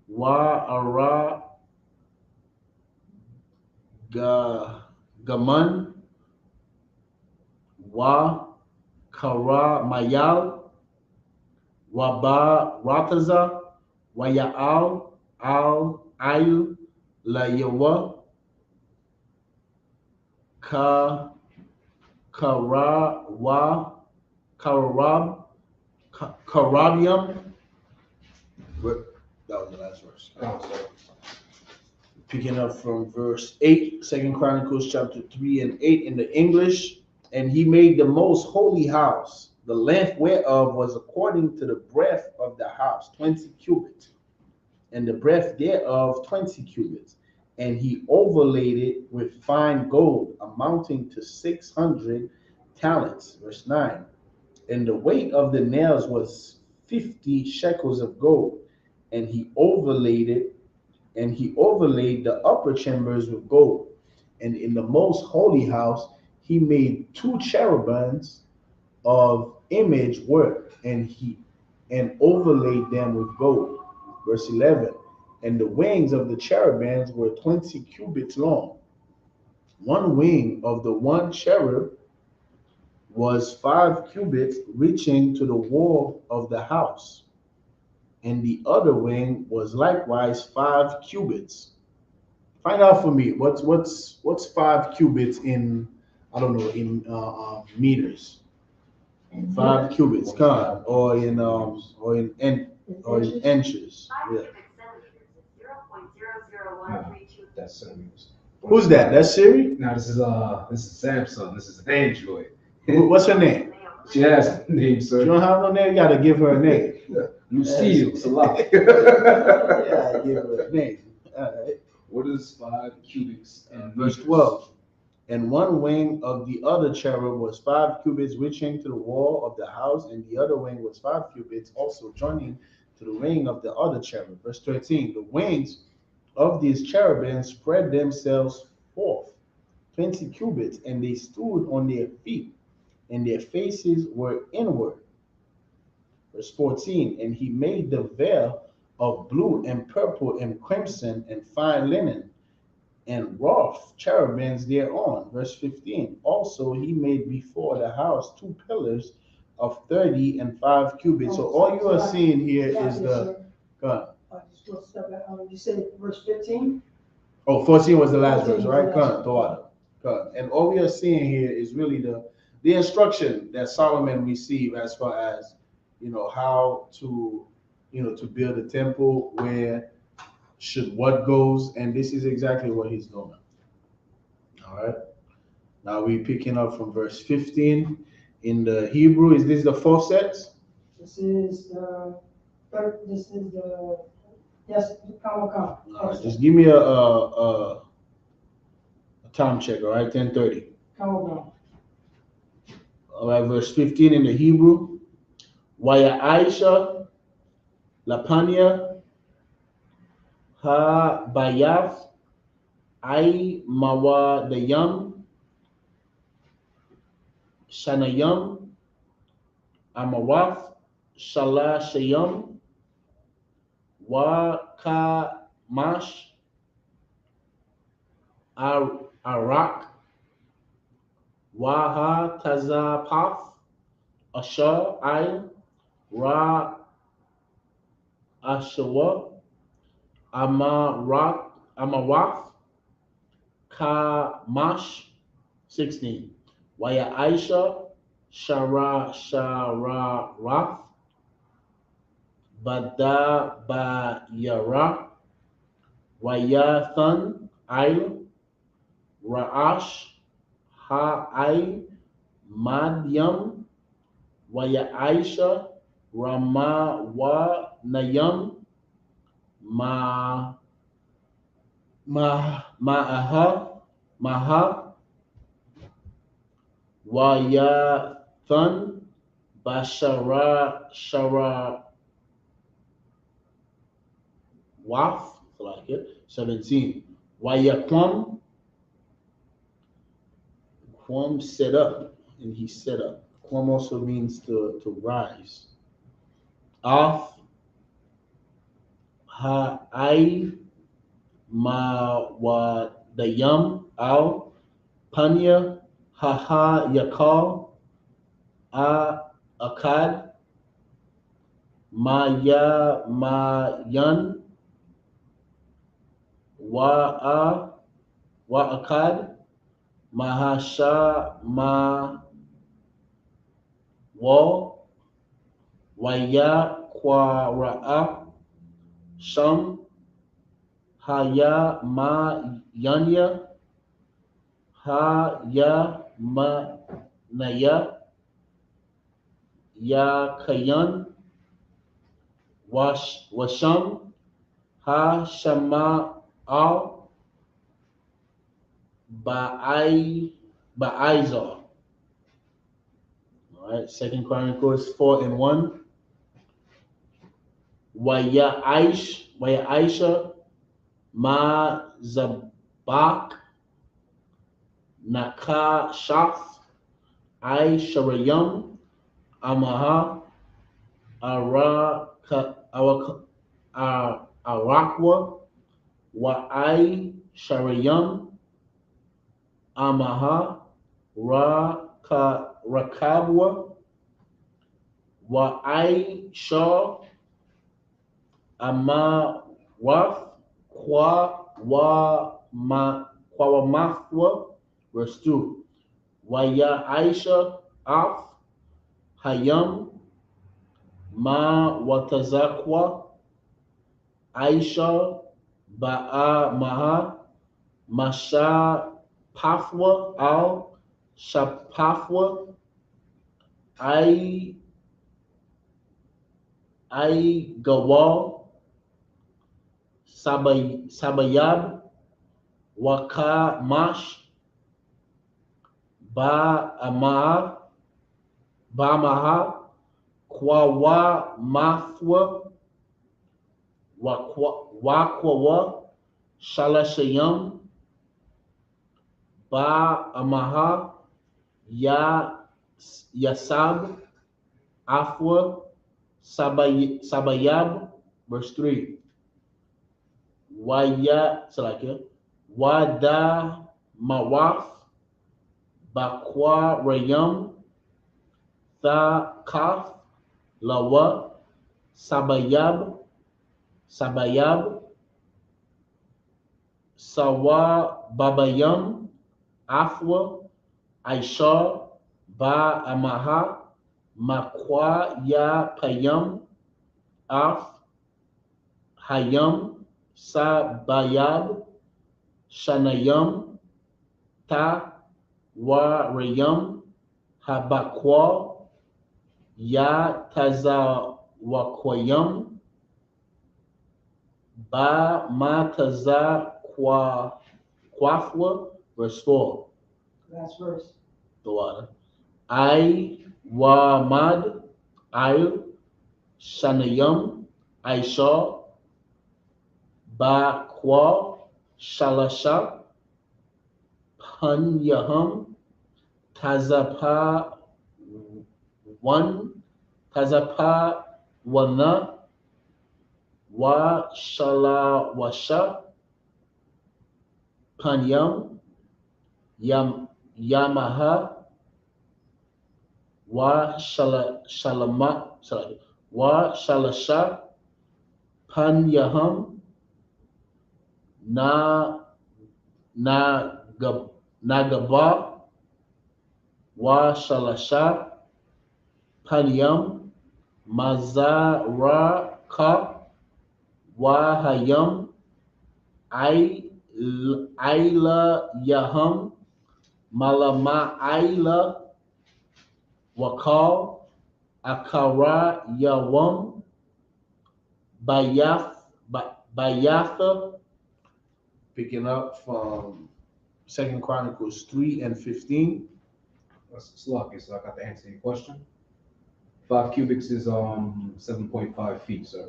wa ara gaman wa kara mayal wa ba rataza wa ya'al al ayu la yawa karabium. That was the last verse. Picking up from verse 8, 2 Chronicles chapter 3 and 8 in the English. And he made the most holy house, the length whereof was according to the breadth of the house, 20 cubits, and the breadth thereof 20 cubits. And he overlaid it with fine gold, amounting to 600 talents. Verse 9. And the weight of the nails was 50 shekels of gold. And he overlaid it, and he overlaid the upper chambers with gold. And in the most holy house, he made 2 cherubims of image work, and overlaid them with gold. Verse 11. And the wings of the cherubims were 20 cubits long. One wing of the one cherub was 5 cubits, reaching to the wall of the house. And the other wing was likewise 5 cubits. Find out for me what's 5 cubits in, I don't know, in meters. 5 cubits, or in inches. Yeah. That's centimeters. Who's that? That's Siri? Now this is Samsung. This is Android. What's her name? She has a name, sir. You don't have no name. You gotta give her a name. Lucille, it's a lot. Yeah, give her a name. All right. What is 5 cubits in Verse meters? 12. And one wing of the other cherub was 5 cubits, reaching to the wall of the house, and the other wing was 5 cubits, also joining to the wing of the other cherub. Verse 13. The wings of these cherubim spread themselves forth 20 cubits, and they stood on their feet, and their faces were inward. Verse 14. And he made the veil of blue and purple and crimson and fine linen, and wrought cherubims thereon. Verse 15. Also he made before the house 2 pillars of 30 and 5 cubits. So all you are seeing here is the God. You said verse 15? Oh, 14 was the last verse, right? God. And all we are seeing here is really the instruction that Solomon received as far as, how to, to build a temple, where should what goes, and this is exactly what he's doing. All right. Now we're picking up from verse 15 in the Hebrew. Is this the 4th set? This is the third. This is the comma. All right, just give me a time check. All right, 10:30. Comma. All right, verse 15 in the Hebrew. Waya Aisha Lapania Ha Bayaf Ai Mawa Dayam Shanayam Amawaf Shala Shayam Wa Kamash Arak Waha Tazapaf Asha Ail Ra Ashawa Amawaf Kamash 16. Waya Aisha Shara Raf Bada Bayara Wayathan Ail Ra'ash Ha'ai Madyam Waya Aisha Rama Wa Nayam Maha Wayathan Shara Waf, like it. 17. Wayakwam Kwam set up, and he set up. Kwam also means to rise. Af Ha'ai Ma Wa Dayam Al Panya Haha Yakal Akad Mayan Wa Akad Mahasha Ma Wal Waya Kwara'a Sham Haya Ma Yanya Haya Ma Naya Ya Kayan Washam Ha Shama Al Ba'izar. All right, 2 Chronicles 4:1. Waya Aisha Ma Zabak Naka Shaf I Sharayam Amaha Arakwa Wa I Sharayam Amaha Rakabwa Wa I Shah Amawaf Kwawamafwa. Verse 2. Waya Aisha Af Hayam Ma Watazakwa Aisha Ba'a Maha Masha Pafwa Al Shapafwa I Gawal Sabayab Waka Mash Ba'amaha, Kwawa Mafwa, Wakwawa, Shalashayam, Ba'amaha, Yasab, Afwa, Sabayab, verse 3. Wada Mawaf, Bakwa Rayam, Tha Kaf, Lawa, Sabayab, Sawa Babayam, Afwa, Aishar, Ba Amaha, Makwa Ya Payam, Af, Hayam, Sabayab, Shanayam, Ta, Wa Rayam, Habakwa, Ya Tazawakwayam, Ba Mataza Kwafwa, verse 4. Last verse. The water. I Wamad, Ayl, Shanayam, Aisha, Ba Kwa, Shalasha, Panyaham, Tazapa 1, Tazapa Wana, Wa Shalawasha, Panyam, Yamaha, Wa Shalasha, Panyaham, Nagaba, Wa Shalasha, Panyam, Mazaraka, Wa Hayam, Aila Yaham, Malama Aila, Wakal, Akara Yawam, Bayatha, picking up from 2 Chronicles 3 and 15. Slocky, so I got to answer your question. 5 cubics is 7.5 feet, sir.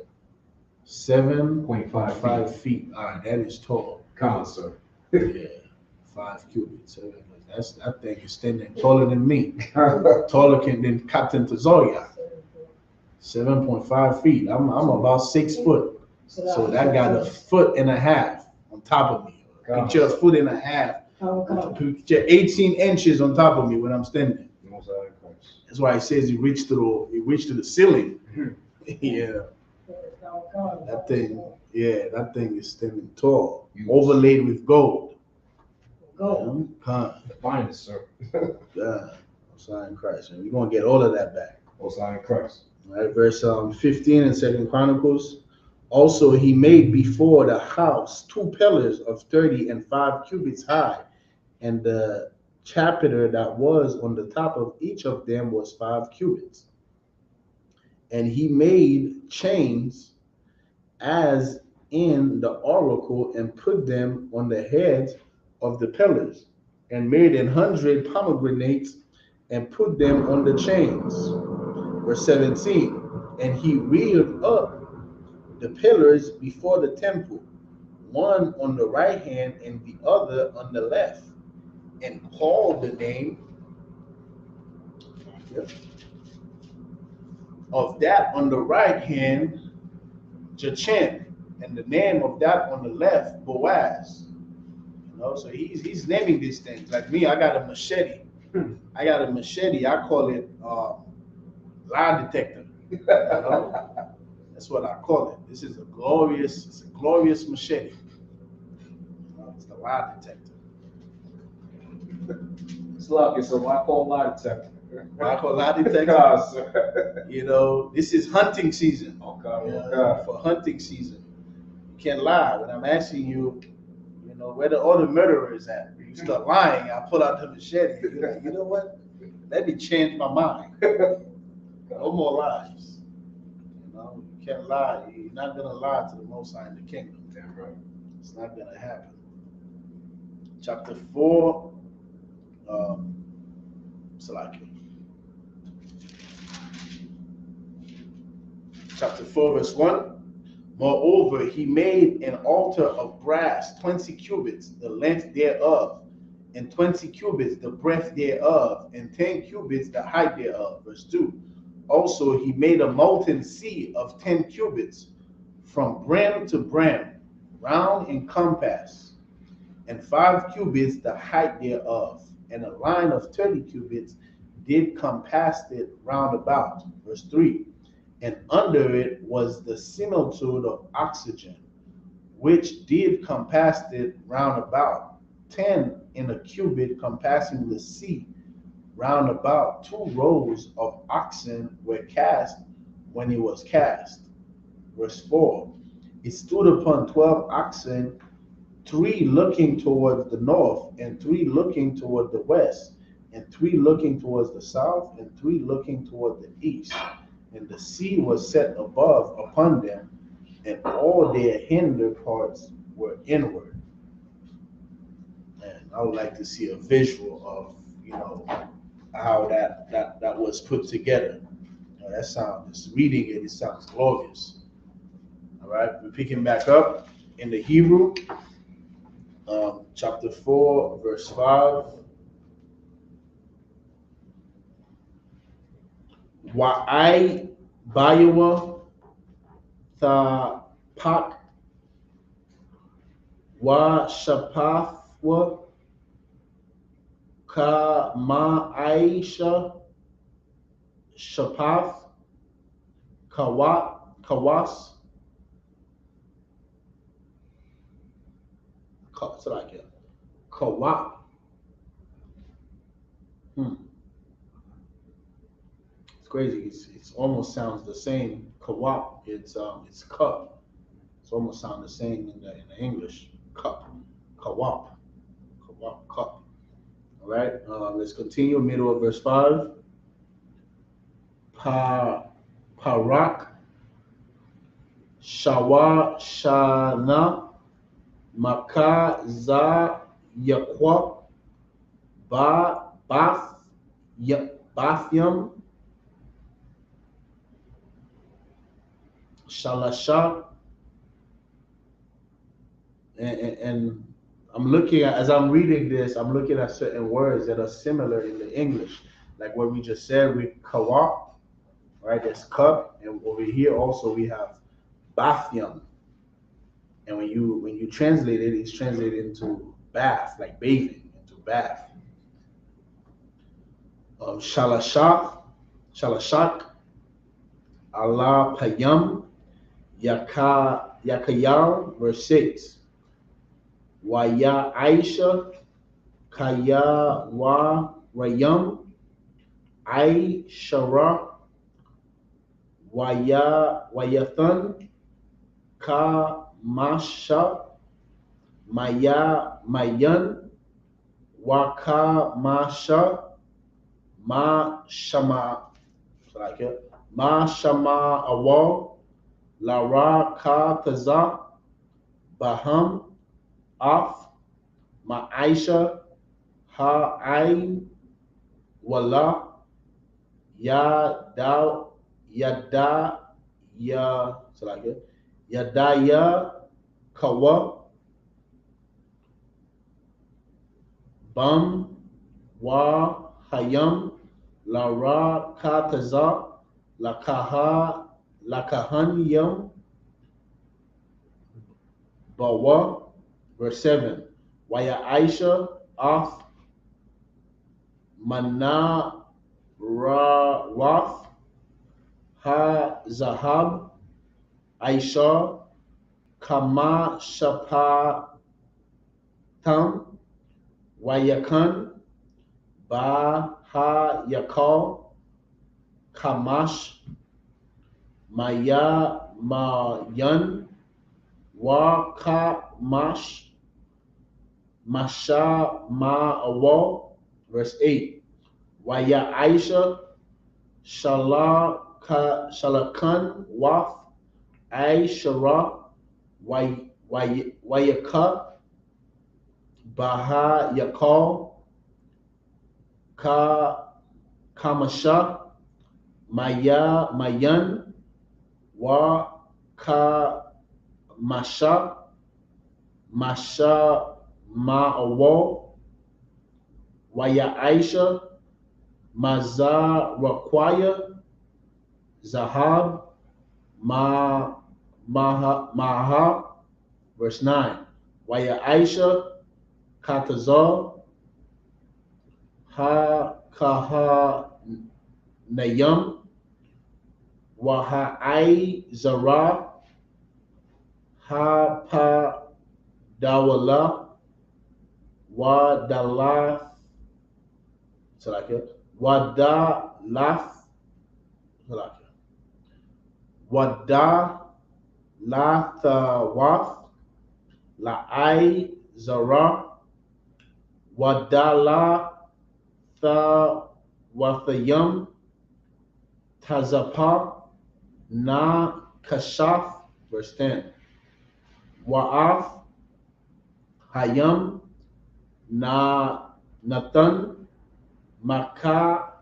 7.5 feet. That is tall. Come on, sir. Yeah, 5 cubits. That thing is standing taller than me. Taller than Captain Tazoya. 7.5 feet. I'm about 6 foot. So that got a foot and a half on top of me. Picture a foot and a half. Picture 18 inches on top of me when I'm standing. That's why it says he reached to the ceiling. Yeah. That thing is standing tall. Overlaid with gold. Gold. The finest, sir. Yeah. Osai in Christ. And we're gonna get all of that back. Osai in Christ. All right, verse 15 in 2 Chronicles. Also, he made before the house 2 pillars of 30 and 5 cubits high, and the chapiter that was on the top of each of them was 5 cubits. And he made chains as in the oracle and put them on the heads of the pillars, and made 100 pomegranates and put them on the chains. Verse 17, and he reared up the pillars before the temple, one on the right hand and the other on the left, and called the name of that on the right hand Jachin, and the name of that on the left Boaz. So he's naming these things. Like me, I got a machete. I call it lie detector. That's what I call it. This is a glorious machete. It's the lie detector. Slocky, so why call lie detector? Why call lie detector? This is hunting season. Okay. For hunting season, you can't lie. When I'm asking you, where the other murderer is at, you start lying. I pull out the machete. You're like, you know what? Let me change my mind. No more lies. You can't lie. You're not gonna lie to the Most High in the kingdom. Damn right. It's not gonna happen. Chapter 4. Salaki. Chapter 4, verse 1. Moreover, he made an altar of brass, 20 cubits, the length thereof, and 20 cubits the breadth thereof, and 10 cubits the height thereof. Verse 2. Also, he made a molten sea of 10 cubits, from brim to brim, round and compass, and 5 cubits the height thereof, and a line of 30 cubits did compass it round about. Verse 3. And under it was the similitude of oxygen, which did compass it round about. 10 in a cubit compassing the sea round about. 2 rows of oxen were cast when it was cast. Verse 4. It stood upon 12 oxen, 3 looking towards the north, and 3 looking toward the west, and 3 looking towards the south, and 3 looking toward the east. And the sea was set above upon them, and all their hinder parts were inward. And I would like to see a visual of, how that was put together. That sounds, just reading it sounds glorious. All right, we're picking back up in the Hebrew, chapter 4, verse 5. Wa'ai bayawa tha pak wa shapafwa ka ma aisha shapaf kawas so like it kawat. It's crazy. It's almost sounds the same. Kawap. It's cup. It's almost sound the same in the English. Cup. Kawap. Kawap. Cup. All right. Let's continue. Middle of verse 5. Parak. Shawa shana. Maka za yakwa. Bathyam. Shalasha, and I'm looking at, as I'm reading this, I'm looking at certain words that are similar in the English, like what we just said with kawak, right? There's cup, and over here also we have bathyam, and when you translate it, it's translated into bath, like bathing, into bath. Shalashak, Allah payam. Yakayar, verse 6. Waya Aisha, Kaya wa Rayam, Aishara, Wayathan, Ka Masha, Mayan, Waka Masha, Ma Shama, Ma Shama Awal, Lara Ka Kaza, Baham, Af, Ma'aisha, Ha'ain, Wala, Yada, Yadaya, Kawa, Bam, Wa, Hayam, Lara Ka Kaza, Lakahan Yam, Bawa, verse 7. Waya Aisha, Af, Mana, Raf, Ha Zahab, Aisha, Kama Shapatam, Wayakan, Ba Ha Yakal, Kamash, Maya Mayan, Wa Ka Mash, Masha Ma Awal, verse 8. Waya Aisha, Shalakan Waf, Aishara, Wayaka, Baha Yakal, Ka Kamasha, Maya, Mayan, Wa Ka Masha, Masha Ma'awo, Waya Aisha, Maza Rakwaya, Zahab, Maha, verse 9. Waya Aisha, Katazal, Ha Kaha Nayam, Waha Ai Zara, Ha Pa Dawala, Wa Dalaf, Wada Laf, Wada Lathawaf, La'ai Zara, Wadala Wathayam, Tazapa, Na Kashaf, verse 10. Wa'af, Hayam, Na Nathan, Makata,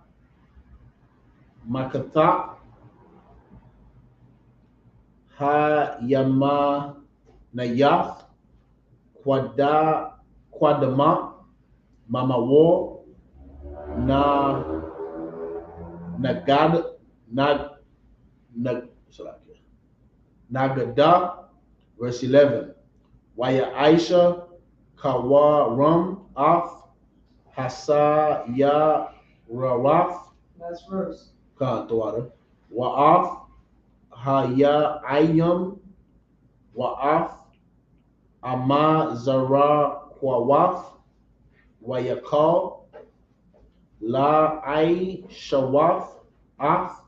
Hayama Nayaf, Kwadama, Mama War, Nagad, Nagada, verse 11. Waya Aisha, Kawa Ram Af, Hasa Ya Rawaf, Last verse. Wa'af, Haya Ayam, Wa'af, Ama Zara Kwawaf, Wayakal, La Ai Shawaf, Af,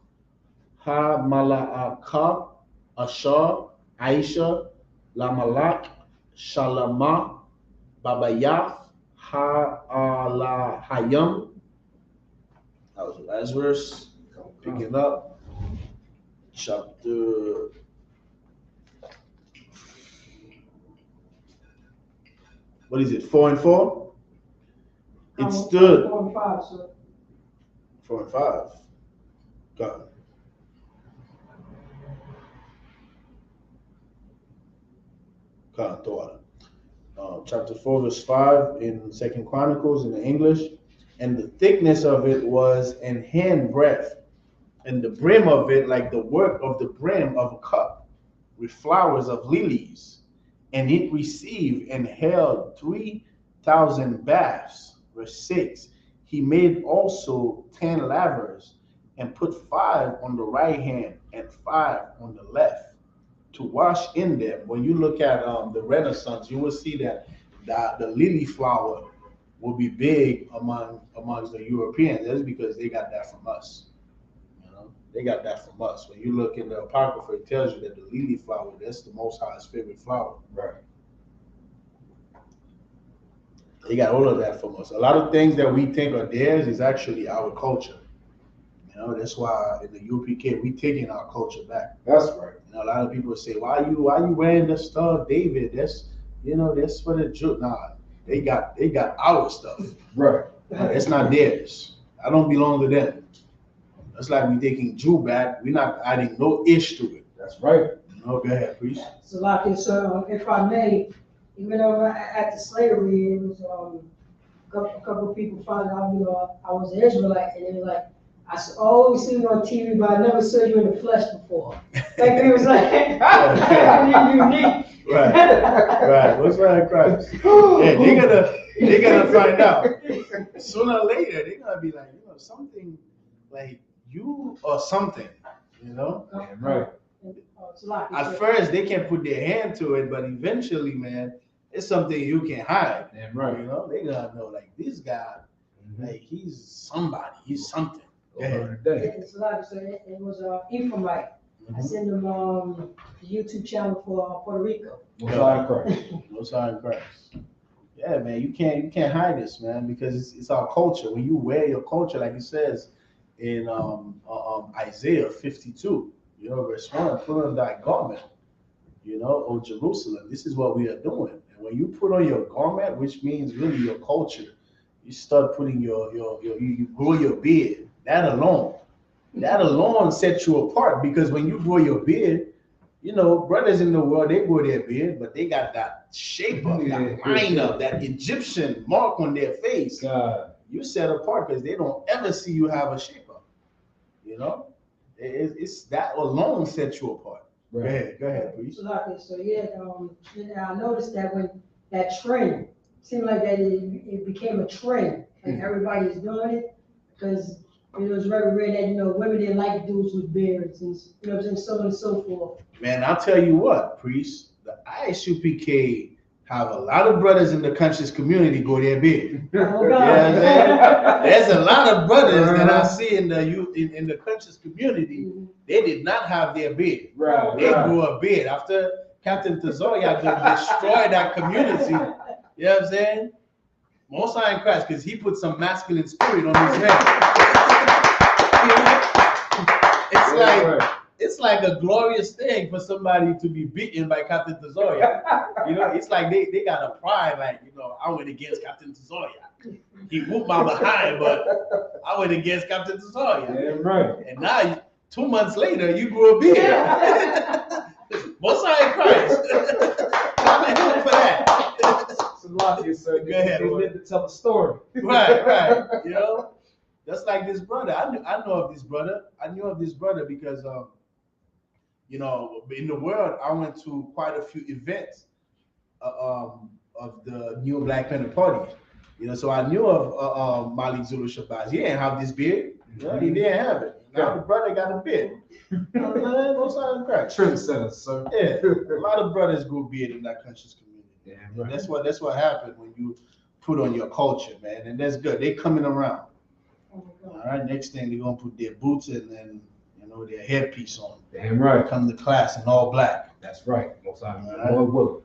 Ha Mala'aka, Ashar, Aisha, La Malak, Shalama, Babayaf, Ha Ala Hayam. That was the last verse. Picking up. Chapter. What is it? 4 and 4? It stood. 4 and 5, sir. 4 and 5. Got it. Chapter 4, verse 5 in 2nd Chronicles in the English. And the thickness of it was an hand breadth, and the brim of it like the work of the brim of a cup, with flowers of lilies. And it received and held 3,000 baths. Verse 6. He made also 10 lavers, and put 5 on the right hand and 5 on the left, to wash in them. When you look at the Renaissance, you will see that the lily flower will be big amongst the Europeans. That's because they got that from us. You know, they got that from us. When you look in the Apocrypha, it tells you that the lily flower, that's the Most High's favorite flower. Right. They got all of that from us. A lot of things that we think are theirs is actually our culture. You know, that's why in the UPK we taking our culture back. That's right. You know, a lot of people say, why you wearing the Star of David? That's that's for the Jew. Nah, they got our stuff. Right. It's not theirs. I don't belong to them. That's like we taking Jew back. We're not adding no ish to it. That's right. No, go ahead, please. So, like, if I may, even though after slavery, it was a couple of people found out, I was an Israelite, and they were like, I always seen you on TV, but I never saw you in the flesh before. Like, it was like, you're unique. Right. What's wrong with Christ? Yeah, they're gonna find out. Sooner or later, they're gonna be like, something like you or something, Right. At first, they can put their hand to it, but eventually, man, it's something you can hide. Damn right. They gotta know, like, this guy, like, he's somebody, he's something. It's a lot. So it was Ephraimite. I sent them the YouTube channel for Puerto Rico. Most High in Christ. Yeah, man, you can't hide this, man, because it's our culture. When you wear your culture, like it says in Isaiah 52, verse 1, put on thy garment, O Jerusalem. This is what we are doing. And when you put on your garment, which means really your culture, you start putting you grow your beard. That alone sets you apart, because when you grow your beard, you know, brothers in the world, they grow their beard, but they got that shape up, that line up, that Egyptian mark on their face. God. You set apart because they don't ever see you have a shape up. You know, it's that alone sets you apart. Right. Go ahead, please. So yeah, I noticed that when that trend seemed like that it became a trend, like everybody's doing it, because it was very rare that, you know, women didn't like dudes with beards and, you know what I'm saying, so on and so forth. Man, I'll tell you what, priest, the Isupk have a lot of brothers in the conscious community grow their beard. Oh, God. You know what I'm saying? There's a lot of brothers that I see in the youth in the conscious community. They did not have their beard. Right. They grew a beard after Captain Tazoya destroyed that community. You know what I'm saying? Most High in Christ, because he put some masculine spirit on his head. It's like a glorious thing for somebody to be beaten by Captain Tazoya. You know, it's like they got a pride, like, you know, I went against Captain Tazoya. He whooped my behind, but I went against Captain Tazoya. Yeah, right. And now, 2 months later, you grew a beard. Most High in Christ. I'm in for that. It's a lot here, sir. Go ahead, they live to tell the story. Right. You know, that's like this brother. I know of this brother. I knew of this brother because, you know, in the world, I went to quite a few events of the new Black Panther Party. You know, so I knew of Malik Zulu Shabazz. He didn't have this beard. You know, he didn't have it. Now the brother got a beard. Most High in Christ. Trendsetter, sir. Yeah, a lot of brothers grew beard in that conscious community. Yeah, right. That's what happened when you put on your culture, man, and that's good. They coming around. All right, next thing they're gonna put their boots and then, you know, their headpiece on. Damn right. Come to class in all black. That's right. Most High. Right. Lord willing.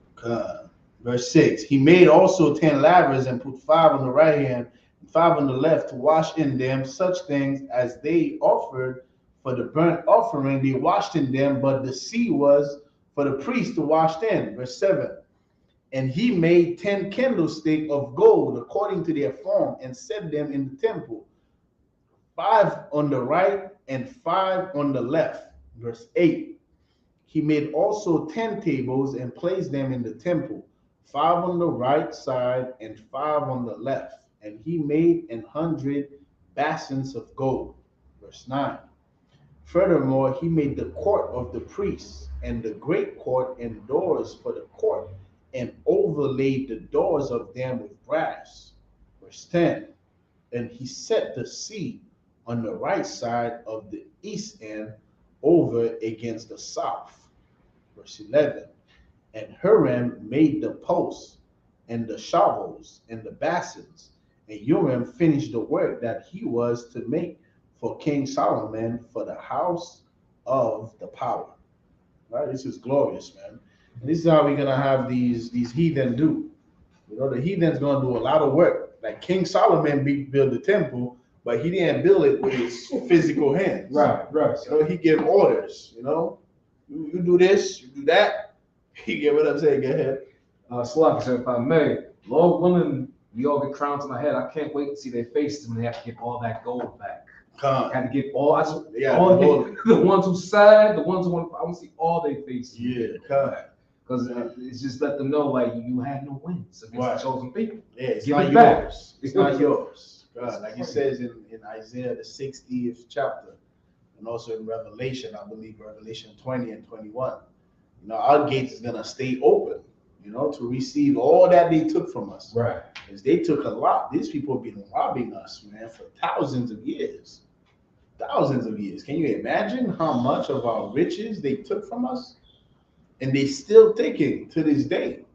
Verse 6. He made also 10 lavers and put 5 on the right hand and 5 on the left to wash in them such things as they offered for the burnt offering. They washed in them, but the sea was for the priest to wash in. Verse 7. And he made 10 candlesticks of gold according to their form and set them in the temple, 5 on the right and 5 on the left. Verse 8. He made also 10 tables and placed them in the temple, 5 on the right side and 5 on the left. And he made 100 basins of gold. Verse 9. Furthermore, he made the court of the priests and the great court and doors for the court, and overlaid the doors of them with brass. Verse 10. And he set the sea on the right side of the east end over against the south. Verse 11. And Huram made the posts and the shovels and the basins, and Urim finished the work that he was to make for King Solomon for the house of the power. Right? This is glorious, man. And this is how we're gonna have these heathen do. You know, the heathen's gonna do a lot of work. Like King Solomon built the temple, but he didn't build it with his physical hands. Right. You know, he gave orders. You know, you do this, you do that. You get what I'm saying? Go ahead. Slack, if I may, Lord willing, we all get crowns on our head. I can't wait to see their faces when they have to give all that gold back. Had to get all the ones who sad, the ones who want. I want to see all their faces. Yeah, because it's just let them know like you had no wins against the chosen people. Yeah, it's give not it back. Yours. It's not yours. God, like it says in Isaiah the 60th chapter, and also in Revelation, I believe Revelation 20 and 21. You know, our gates is gonna stay open, you know, to receive all that they took from us. Right. Because they took a lot. These people have been robbing us, man, for thousands of years. Thousands of years. Can you imagine how much of our riches they took from us? And they still taking to this day.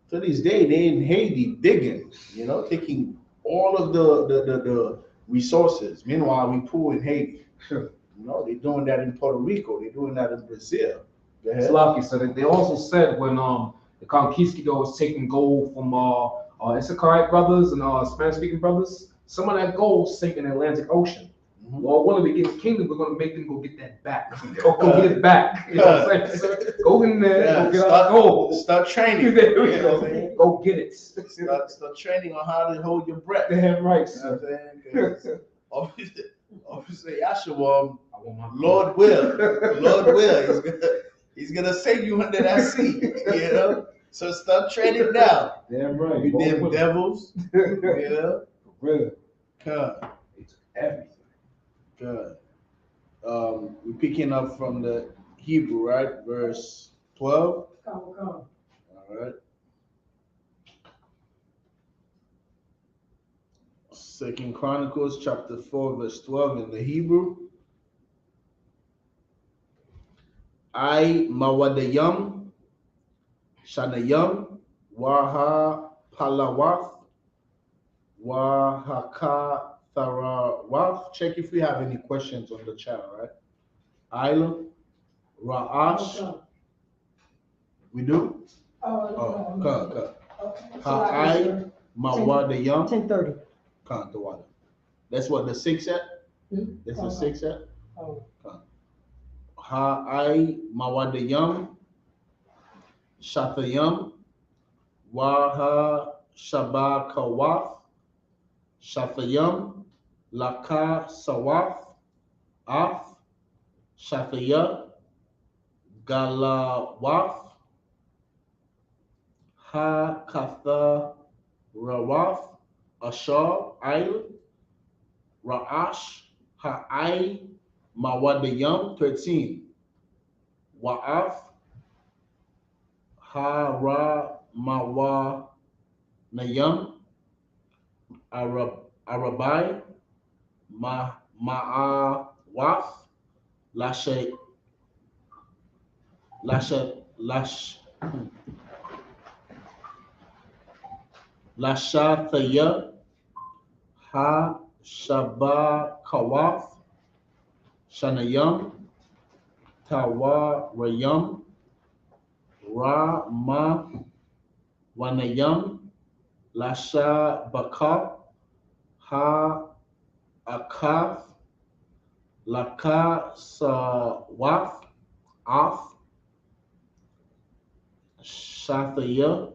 To this day, they in Haiti digging, you know, taking all of the resources. Meanwhile, we poor in Haiti. You know, they're doing that in Puerto Rico. They're doing that in Brazil. It's lucky. So they also said when the Conquistador was taking gold from Isupk brothers and Spanish-speaking brothers, some of that gold sank in the Atlantic Ocean. Lord willing, we get the kingdom, we're going to make them go get that back. Go get it back. You know what I'm saying? So go in there, go get our gold. Start training. Go get it. Start training on how to hold your breath. Damn right. You know what I'm saying? Officer Yashua, I want my Lord will, he's gonna save you under that seat, you know. So stop trading down. Damn right. You damn devils, you know. For real. God, It's everything. God. We're picking up from the Hebrew, right? Verse 12. Come. All right. Second Chronicles chapter 4, verse 12 in the Hebrew. I Mawadayam Shanayam Waha Palawath Wahaka Tharawath. Check if we have any questions on the chat, all right? Isla Ra'ash. We do? Oh, no. Come. Ha'ai Mawadayam 10:30. Come, the water. That's what the 6 at? That's the 6 at? Oh. Ha'ai Mawadayam Shathayam Waha Shabakawath Shathayam Laka Sawath Af Shathaya Galawath Ha Katha Rawath Ashar Ail Ra'ash Ha'ai Mawadayam 13 Wa'af Hara Mawa Nayam Arabai Ma'awaf Lasha Lashathaya Ha Shabakawaf Shanayam Tawarayam Rama Wanayam Lasha Baka Ha Akaf Laka Sawaf Af Shathaya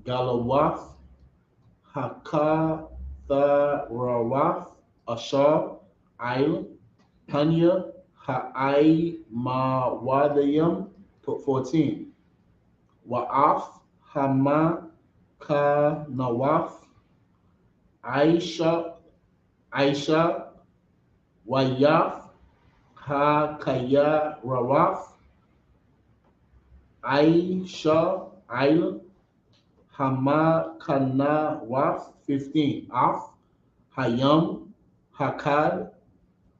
Galawath Haka Tharawaf Ashar Ail Hanya Ha'ai Mawadayam 14 Wa'af Hama Ka Nawaf Aisha Wayaf Ha Kaya Rawaf Aisha Ail Hama Kana Waf 15 Af Hayam Hakad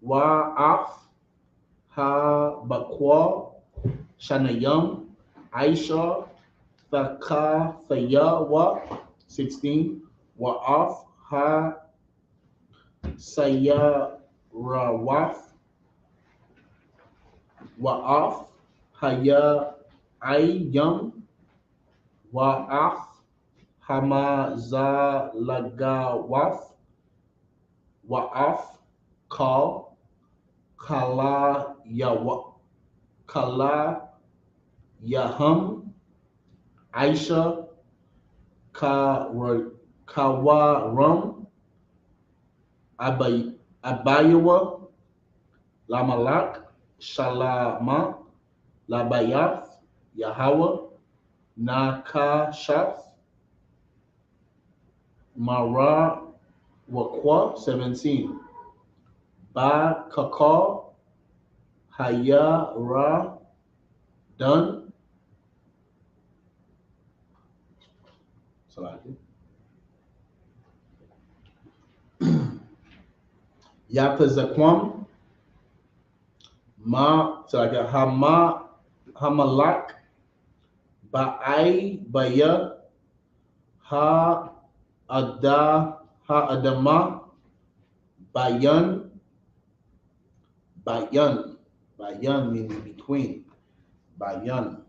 Wa'af Ha Bakwa Shanayam Aisha Thaka Thayawa 16 Wa'af Ha Sayarawaf Wa'af Haya Ayam Wa'af Hamazalagawaf Wa'af Kal Kala Yaham Aisha Kawaram Abayawa Lamalak Shalama Labayath Yahweh Nakashath Mara Wakwa 17 Ba Kakar Haya Ra Dun Salaki Yapazakwam Ma Salaki Hamalak Ba'ai Baya Ha Adama Bayan means between. Bayan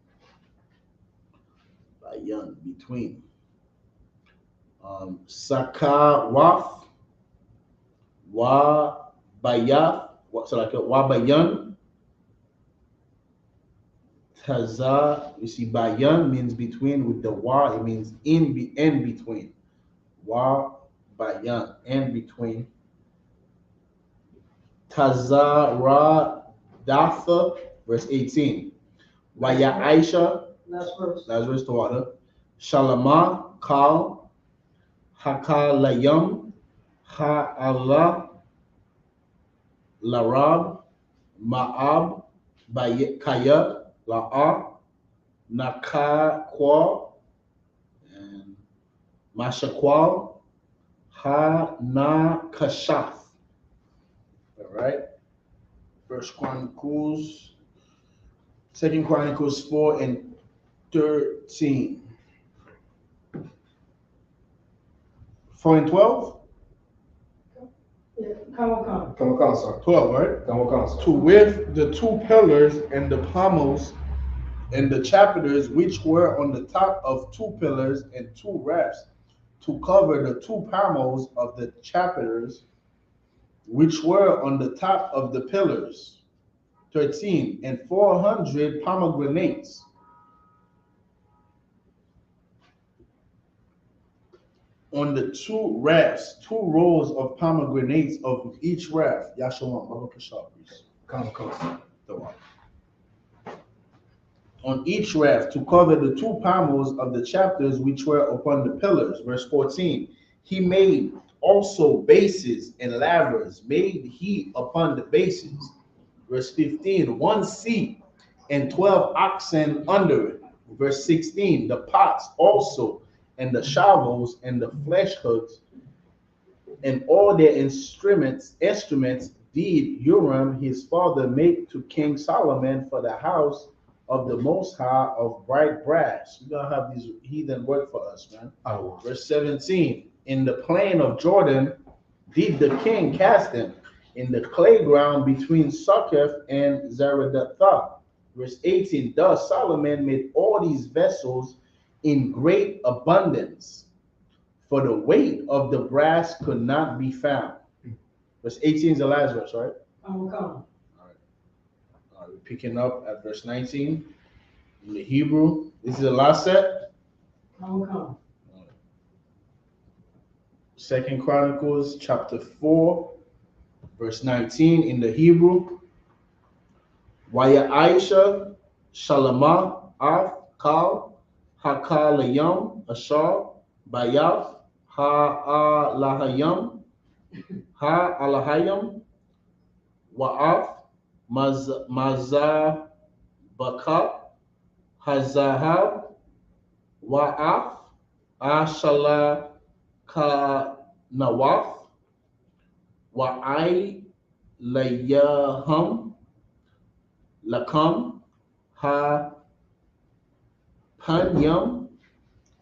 between. Sakawaf Wa Bayath Wa Bayan Taza. You see, Bayan means between with the Wa. It means in between. Wa Bayan in between. Tazaratha, verse 18. Waya Aisha, Last verse. last verse to water. Shalama, Kal, Hakalayam, Ha'ala, Larab, Ma'ab, Kaya, La'a, Nakaqua, and Mashaqual, Ha-na-kashaf. All right. First Chronicles, Second Chronicles 4 and 13. 4 and 12? Yeah, come on. Come on, sir. 12, right? Come on, sir. To with the two pillars and the pommels and the chapiters which were on the top of two pillars and two rafts, to cover the two pommels of the chapiters which were on the top of the pillars. 13. And 400 pomegranates. On the two rafts, 2 rows of pomegranates of each raft. Yashawam, Baba Kashab, please. Come on, sir. The one. On each raft to cover the 2 pommels of the chapters which were upon the pillars. Verse 14. He made also bases and lavers, made he upon the bases. Verse 15. 1 seat and 12 oxen under it. Verse 16. The pots also, and the shovels and the flesh hooks, and all their instruments did Urim his father make to King Solomon for the house of the Most High of bright brass. We're gonna have these heathen work for us, man. Oh. Verse 17. In the plain of Jordan did the king cast them, in the clay ground between Succoth and Zaradathah. Verse 18. Thus Solomon made all these vessels in great abundance, for the weight of the brass could not be found. Verse 18 is the last verse, right? Come on. All right. We're picking up at verse 19 in the Hebrew. This is the last set. Come on. Second Chronicles chapter 4, verse 19 in the Hebrew. Waya Aisha, Shalama, Af, Kal, Hakalayam, Ashar, Bayaf, Ha'alahayam, Wa'af, Mazabaka, Hazahab, Wa'af, Ashala Nawaf, Wa'ai Layaham, Lakam, Ha Panyam,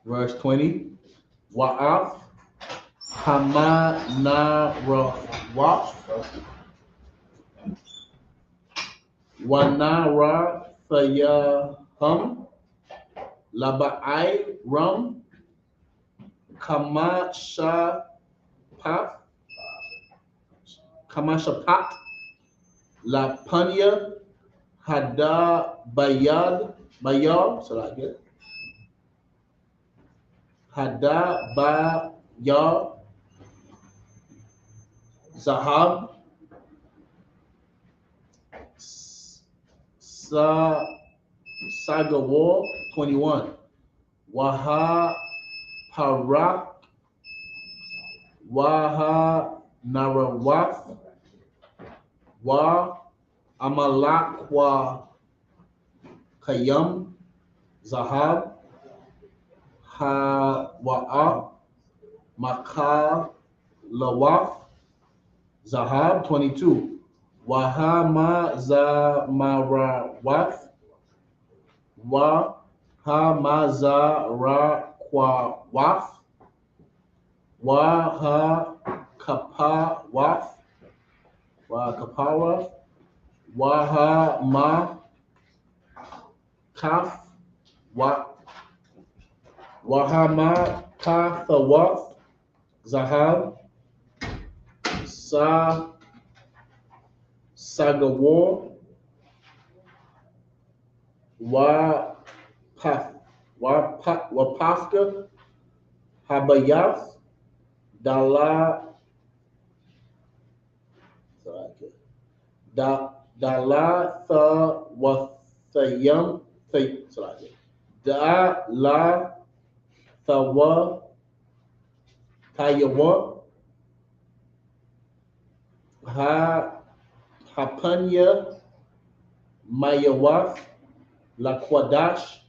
verse 20, Wa'af, Hamanarawaf, Wanarathayaham, Laba'ai Ram, Kamashapat, La Panya, Hada Bayad, so I get Hada Bayad, Zahab, Sagawar, 21, Waha Parak, Waha Narawaf, Wa Amalakwa Kayam, Zahab, Hawa'a, Maka Lawaf, Zahab, 22, Wahama Zamarawaf, Wa Hamazarawaf, Wa Kapawaf, Wahama Kaf, Wahama Kathawaf, Zahab, Sagawar, Wapafka, Habayaf, Dala, Dala tha wathayam Dala thawa tayawa hapanya mayawath la quadash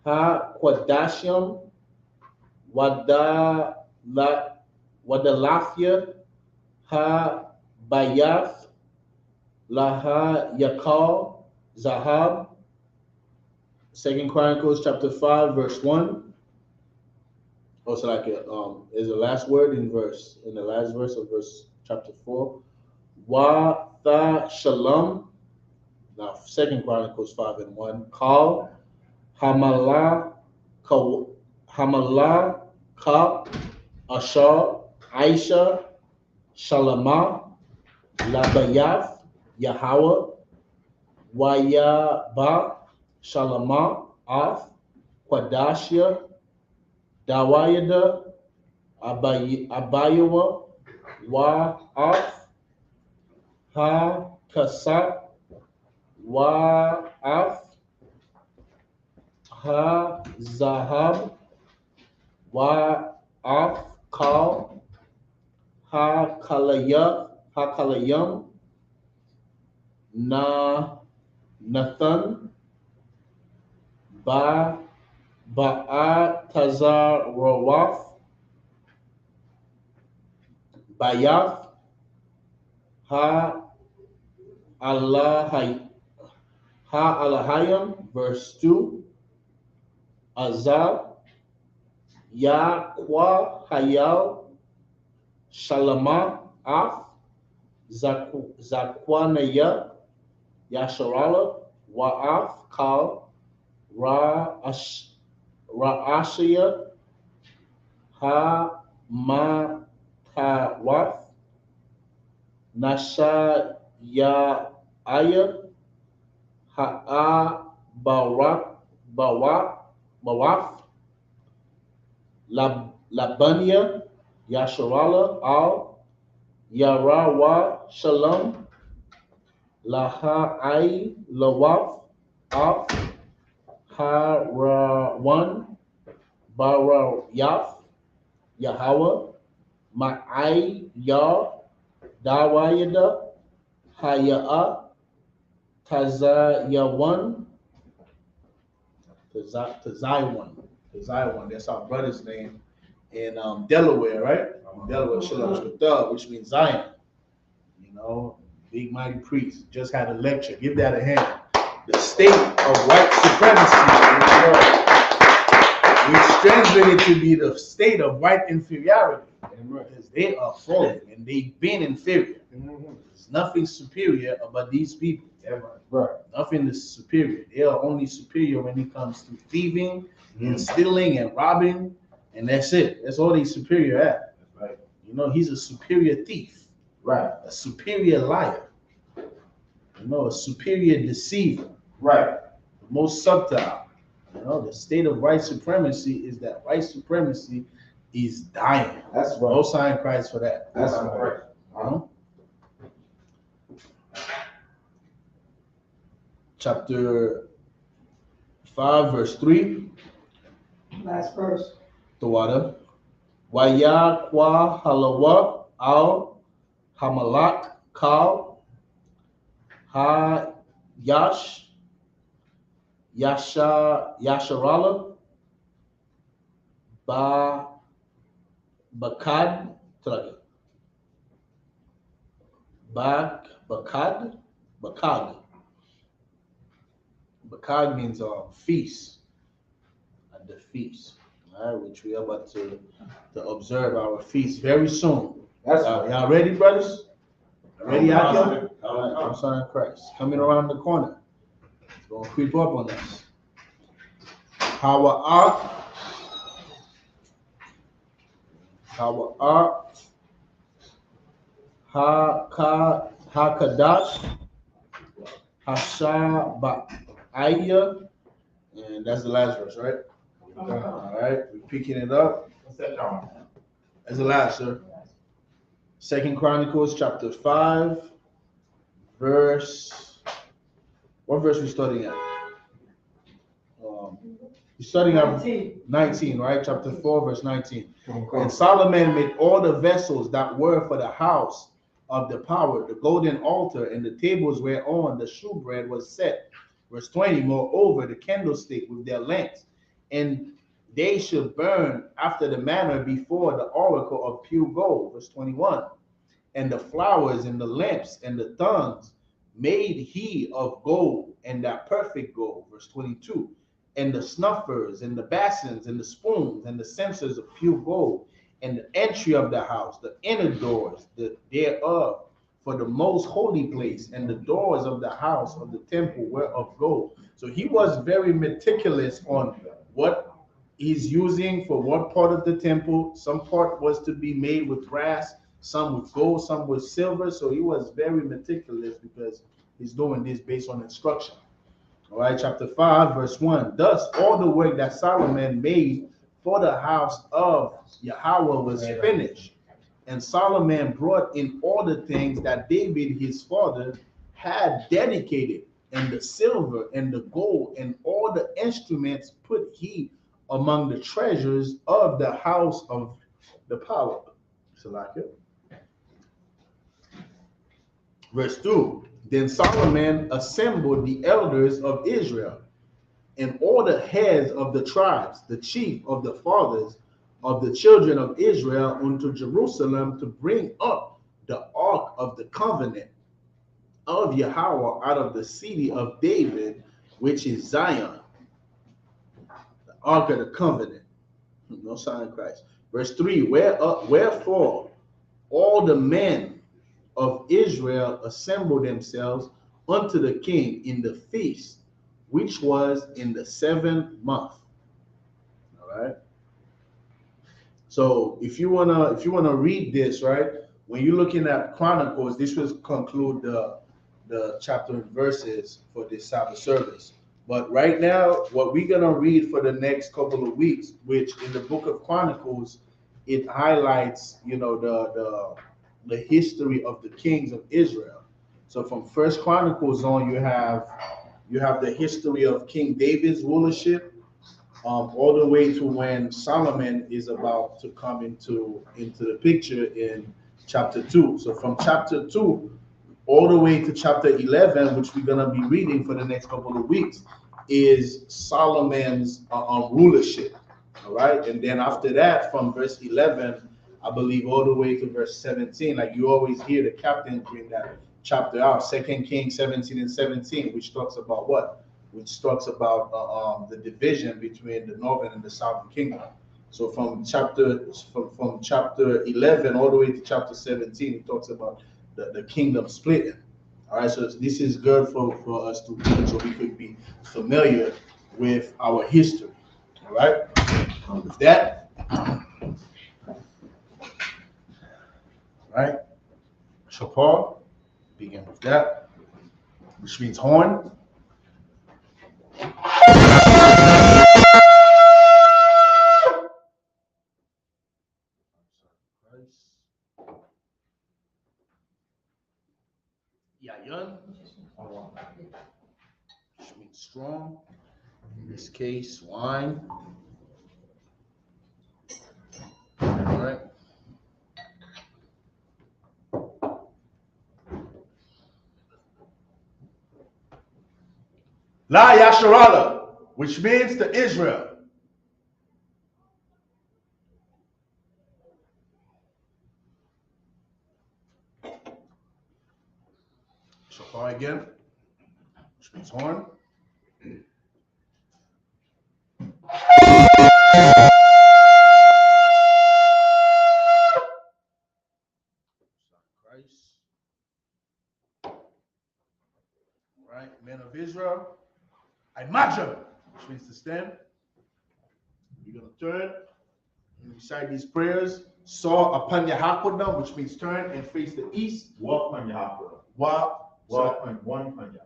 ha quadasham wadalafia ha bayath laha yakal zahab. Second Chronicles chapter 5 verse 1. Oh, so like is the last word in the last verse of verse chapter 4. Wa tha shalom. Now Second Chronicles 5 and 1. Kal hamala ka ashar aisha shalama labayath Yahweh Wayaba Shalama Af Quadashia Dawayada Abayawa Wa Af Ha Kasat Wa Af Ha Zahab Wa Af Kal Ha Kalayam Nathan Ba'atazar Rawaf Bayath Ha Alahayam verse 2 Azab Yaqwa Hayal Shalama Af Zakwanaya Yasharala Wa'af Kal Ra'ashia Ha Matawath Nasha Ya Aya Ha'a Bawaf Labania Yasharala Al Yarawa Shalom Laha Ai Lawaf Af Harawan Barayaf Yahweh Ma'ai Ya Dawayada Haya'a Tazayawan Tazaiwan. That's our brother's name in Delaware, right? Delaware Shalom Shkutah, which means Zion. You know, big mighty priest. Just had a lecture. Give that a hand. The state of white supremacy in the world. Which translated to be the state of white inferiority. Because they are fallen and they've been inferior. There's nothing superior about these people. Nothing is superior. They are only superior when it comes to thieving and stealing and robbing, and that's it. That's all he's superior at. Right. You know, he's a superior thief. Right. A superior liar. You know, a superior deceiver. Right. The most subtle. You know, the state of white supremacy is that white supremacy is dying. That's right. No sign Christ for that. That's right. You know? Chapter 5, verse 3. Last verse. Tawada. Waya kwa halawa al hamalak kal ha yasharala bakad Bakad means feast, at the feast, all right, which we are about to observe our feast very soon. That's y'all ready, brothers? Ready out here? All right, I'm son of Christ coming around the corner. It's gonna creep up on us. Hawa'ah Hakadash Hashaba'aya, and that's the last verse, right? All right, we're picking it up. What's that, John? That's the last, sir. Second Chronicles chapter 5, what verse we studying at? We're studying at 19, right? Chapter 4, verse 19. And Solomon made all the vessels that were for the house of the power, the golden altar, and the tables whereon the shewbread was set. Verse 20, moreover, the candlestick with their lamps, and they should burn after the manner before the oracle of pure gold. Verse 21, and the flowers and the lamps and the tongues made he of gold, and that perfect gold. Verse 22, and the snuffers and the basins and the spoons and the censers of pure gold, and the entry of the house, the inner doors thereof, for the most holy place, and the doors of the house of the temple were of gold. So he was very meticulous on what he's using for what part of the temple. Some part was to be made with brass, some with gold, some with silver. So he was very meticulous because he's doing this based on instruction. All right, chapter 5, verse 1. Thus all the work that Solomon made for the house of Yahweh was finished. And Solomon brought in all the things that David his father had dedicated, and the silver and the gold and all the instruments put he among the treasures of the house of the power. Verse 2. Then Solomon assembled the elders of Israel and all the heads of the tribes, the chief of the fathers of the children of Israel, unto Jerusalem to bring up the ark of the covenant of Yahweh out of the city of David, which is Zion. The ark of the covenant. No sign of Christ. Verse 3, wherefore all the men of Israel assembled themselves unto the king in the feast, which was in the 7th month. All right. So if you wanna read this, right, when you're looking at Chronicles, this will conclude the chapter and verses for this Sabbath service. But right now, what we're gonna read for the next couple of weeks, which in the book of Chronicles, it highlights, the history of the kings of Israel. So from First Chronicles on, you have the history of King David's rulership, all the way to when Solomon is about to come into the picture in chapter 2. So from chapter 2 all the way to chapter 11, which we're gonna be reading for the next couple of weeks, is Solomon's rulership. All right, and then after that, from verse 11, I believe, all the way to verse 17, like you always hear the captain bring that chapter out, 2 Kings 17 and 17, which talks about what? Which talks about the division between the northern and the southern kingdom. So from chapter 11 all the way to chapter 17, it talks about the kingdom splitting. All right, so this is good for us to read, so we could be familiar with our history. All right, with that, right, Shapar, begin with that, which means horn. Yayan, which means strong. In this case, wine. All right. La Yasharala, which means to Israel. Shofar again, which means horn. Christ. Right, men of Israel. Imagine, which means to stand. You're gonna turn and recite these prayers. Saw upon your hakodam, which means turn and face the east. Walk on your hakodam. Walk on one panya.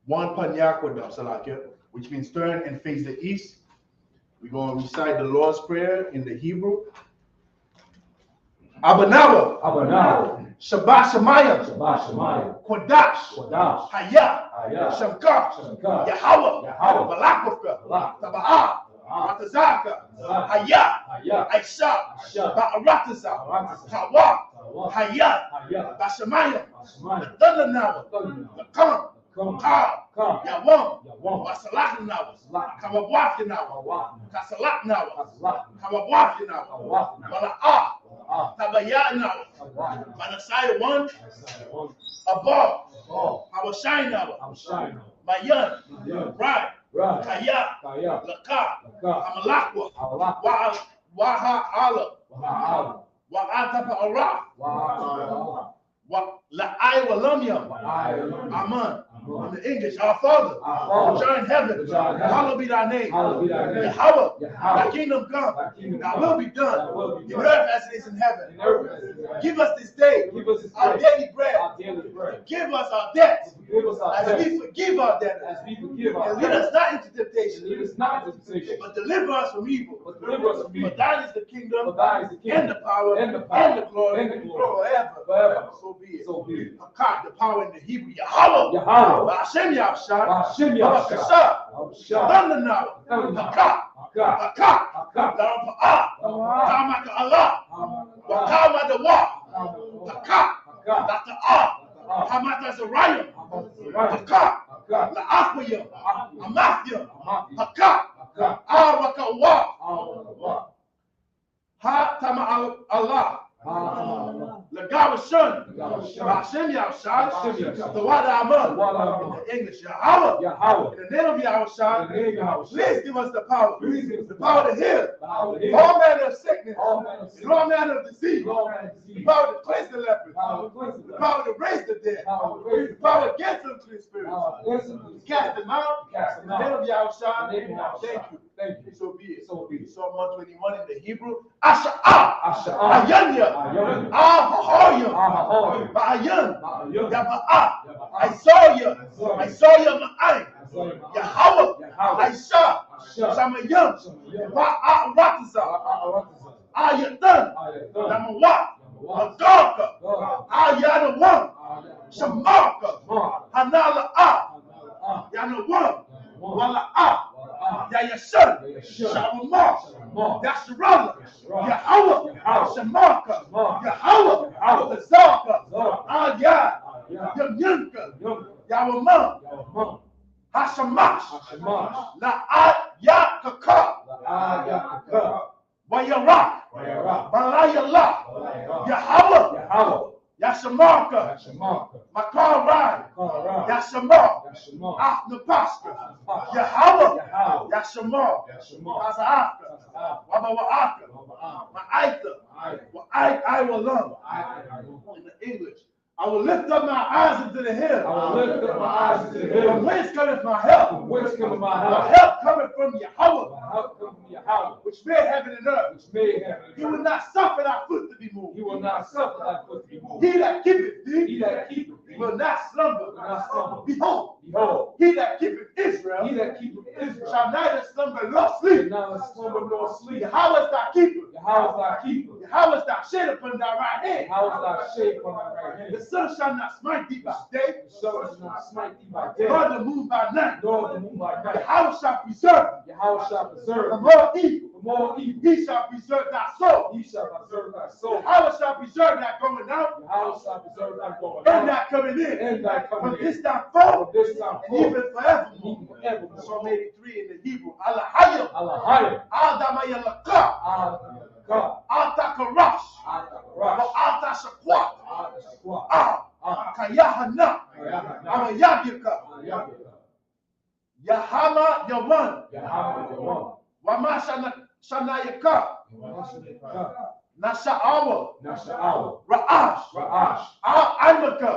One panyakodam, Salakia, which means turn and face the east. We're going to recite the Lord's Prayer in the Hebrew. Abanawa, Shabbat Shemayim, Kodash, Hayah, Shamkar, Yahweh, Malakufka, Taba'ah, Ratazaka, Hayah, Aisha, Ba'arataza, Hawa, Hayah, Bashamayim, the thunder now, the come, Yawam, Wasalak now, Kamabwak now, Kasalak now, Kamabwak now, Mala'ah, Tabayah now, Manasai one, above, Hawashai now, Mayan, right, Kaya, Laka, Amalakwa, Waha Allah, Wa'atapa Arah, La'ai Walamyam, Aman. In the English, our Father, which art in heaven, hallowed be thy name. Yahweh, thy kingdom come, thy will be done, in earth as it is in heaven. Give us this day our daily bread. Give us our debts, as we forgive our debtors. And lead us not into temptation, but deliver us from evil. For thine is the kingdom, and the power, and the glory, forever. So be it. Hakak, the power in the Hebrew, Yahweh. Hashem Yahshua, thunder now, Hakak, Kamaka Allah, Wakama the Wa, Hakak, Dr. Ah, Hamata Zariah, Hakak, La Akwaya, Amathia, Hakak, Awaka Wa, Ha Tama Allah. The God was son, Hashem Yahshua, the water Aman, in the English, Yahweh, in the name of Yahshua, please give us the power to heal all manner of sickness, and all manner of disease, the power to cleanse the lepers, the power to raise the dead, the power against unclean spirits, cast them out, in the name of Yahshua, thank you, so be it. Psalm 121 in the Hebrew, Asha'ah, Ayanya, Ahahoyah, Ba'ayan, Yaba'ah, I saw you, Ma'ay, Yahweh, Aisha, Shamayam, Ba'arataza, Ayatan, Namawat, Magarka, Ayanawan, Shamarka, Hanala'ah, Yanawan, Wala'ah, Yayashan, Shalomah, Yasharallah, Yahweh, Shamarka, Yahweh, Zalka, Ayah, Yamyunka, Yawamah, Hashamash, La'ayakaka, Wayarak, Balayallah, Yahweh, Yashamarka, Makarai, Yashamar, Ahnapaska, Yahweh, Yashamar, Azahaka, Wabawaka, Ma'aita, I will love. In the English, I will lift up my eyes into the hill. From whence cometh my help? My help cometh from Yahweh, which made heaven and earth. He will not suffer thy foot to be moved. He that keepeth thee will not slumber. Behold, he that keepeth Israel shall neither slumber nor sleep. Yahweh is thy keeper. Yahweh is thy shade upon thy right hand. The sun shall not smite thee by day, nor the moon by night. Yahweh shall preserve from all evil. He shall preserve thy soul. Yahweh shall preserve thy going out and thy coming in. From this time forth and even forevermore. Psalm 83 in the Hebrew. Alahayim. Al-Damayalaka. Al-Takarash. Al-Tashakwat. Kayahana. Amayabika. Yahama Yawan. Wama Shanayaka. Nasha'awa. Ra'ash. Al-Aimaka.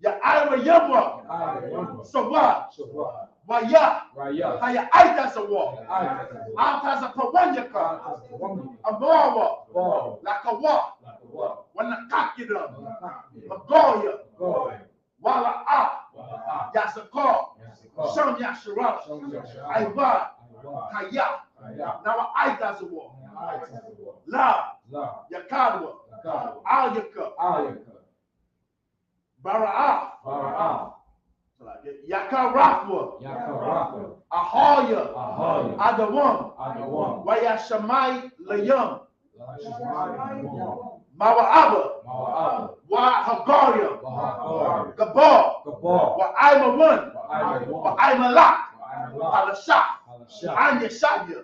Ya'aywa Yamwa. Sawat. Waya. Haya Aita Sawa. Altaza Pawanyaka. Amawa. Lakawa. Wanakakidam. Magoya. Wala'a. Yasakar. Sham Yashara. Aiwa. Kaya. Now Aita Sawa. La. Yakadwa, Al-Yaka, Bara'ah, Yakarafwa, Ahaya, Adawam, Wayashamai Layam, Mawa'aba, Wa-Hagaria, Gabar, Wa-Aimawan, Wa-Aimalak, Alashah, Anya-Shabya,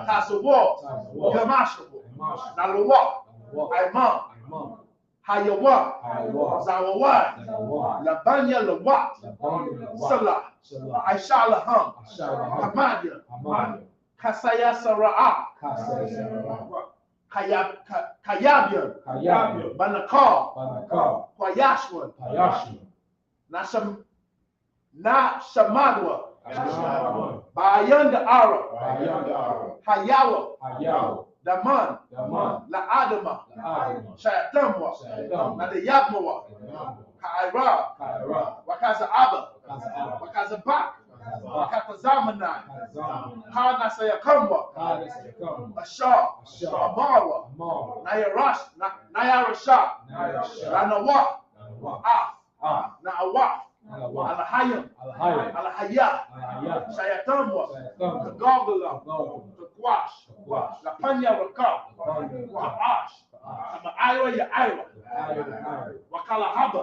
Tasawar, Yamashabu, Nalawak, Imam, Hayawa, Zawawad, Labanya Lawat, Salah, Aisha Laham, Hamanya, Kasaya Sara'ah, Kayabian, Banakar, Kwayashwan, Nashamadwa, Bayanda Ara, Hayawa, Daman, La Adama, Shayatamwa, Nadayabmawa, Kaira, Wakaza Abba, Wakaza Bak, Wakatazamana, Hanasayakamwa, Ashar, Amarwa, Nayarasha, Nanawa, Af, Naawaf, Alahayam, Alahaya, Shayatamwa, the Gogula, the Gwash, the Panya Raka, the Ash, the Ira Ya Wakalahaba,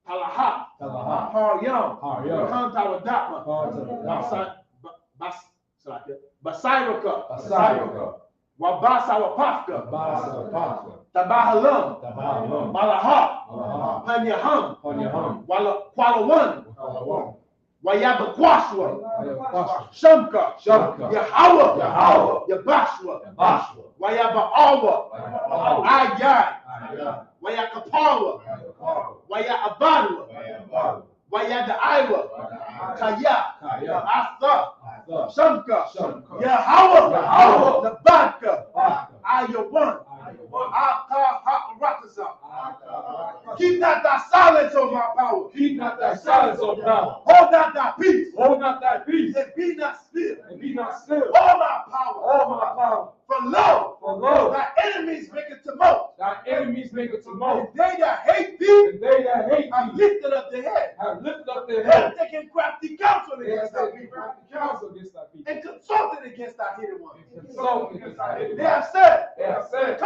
Talaha, Haryam, Kantawadapma, Basairaka, Wabasa Wapafka, Tabahalam, Malaha, Panyaham, Kualawan, Wayabakwashwa, Shamka, Yahawa, Yabashwa, Wayabaawa, Ayai, Wayakapawa, Wayabadwa, Wayadaiwa, Kaya, Asa, Shamka, Yahawa, Nabaka, Ayawan, Akaha, keep not thy silence, O my power. Keep not thy silence, O power. Hold not thy peace. Hold not thy peace. And be not still. And be not still. All my power. All my power. For lo, thy enemies make it tumult. Thy enemies make it tumult. And they that hate thee, and they that hate have thee, lifted up their head. have lifted up their They have head. taken crafty counsel They have against thy taken people. crafty counsel against thy people. And consulted against thy hidden ones. And consulted against thy hidden They ones. have said, They have said,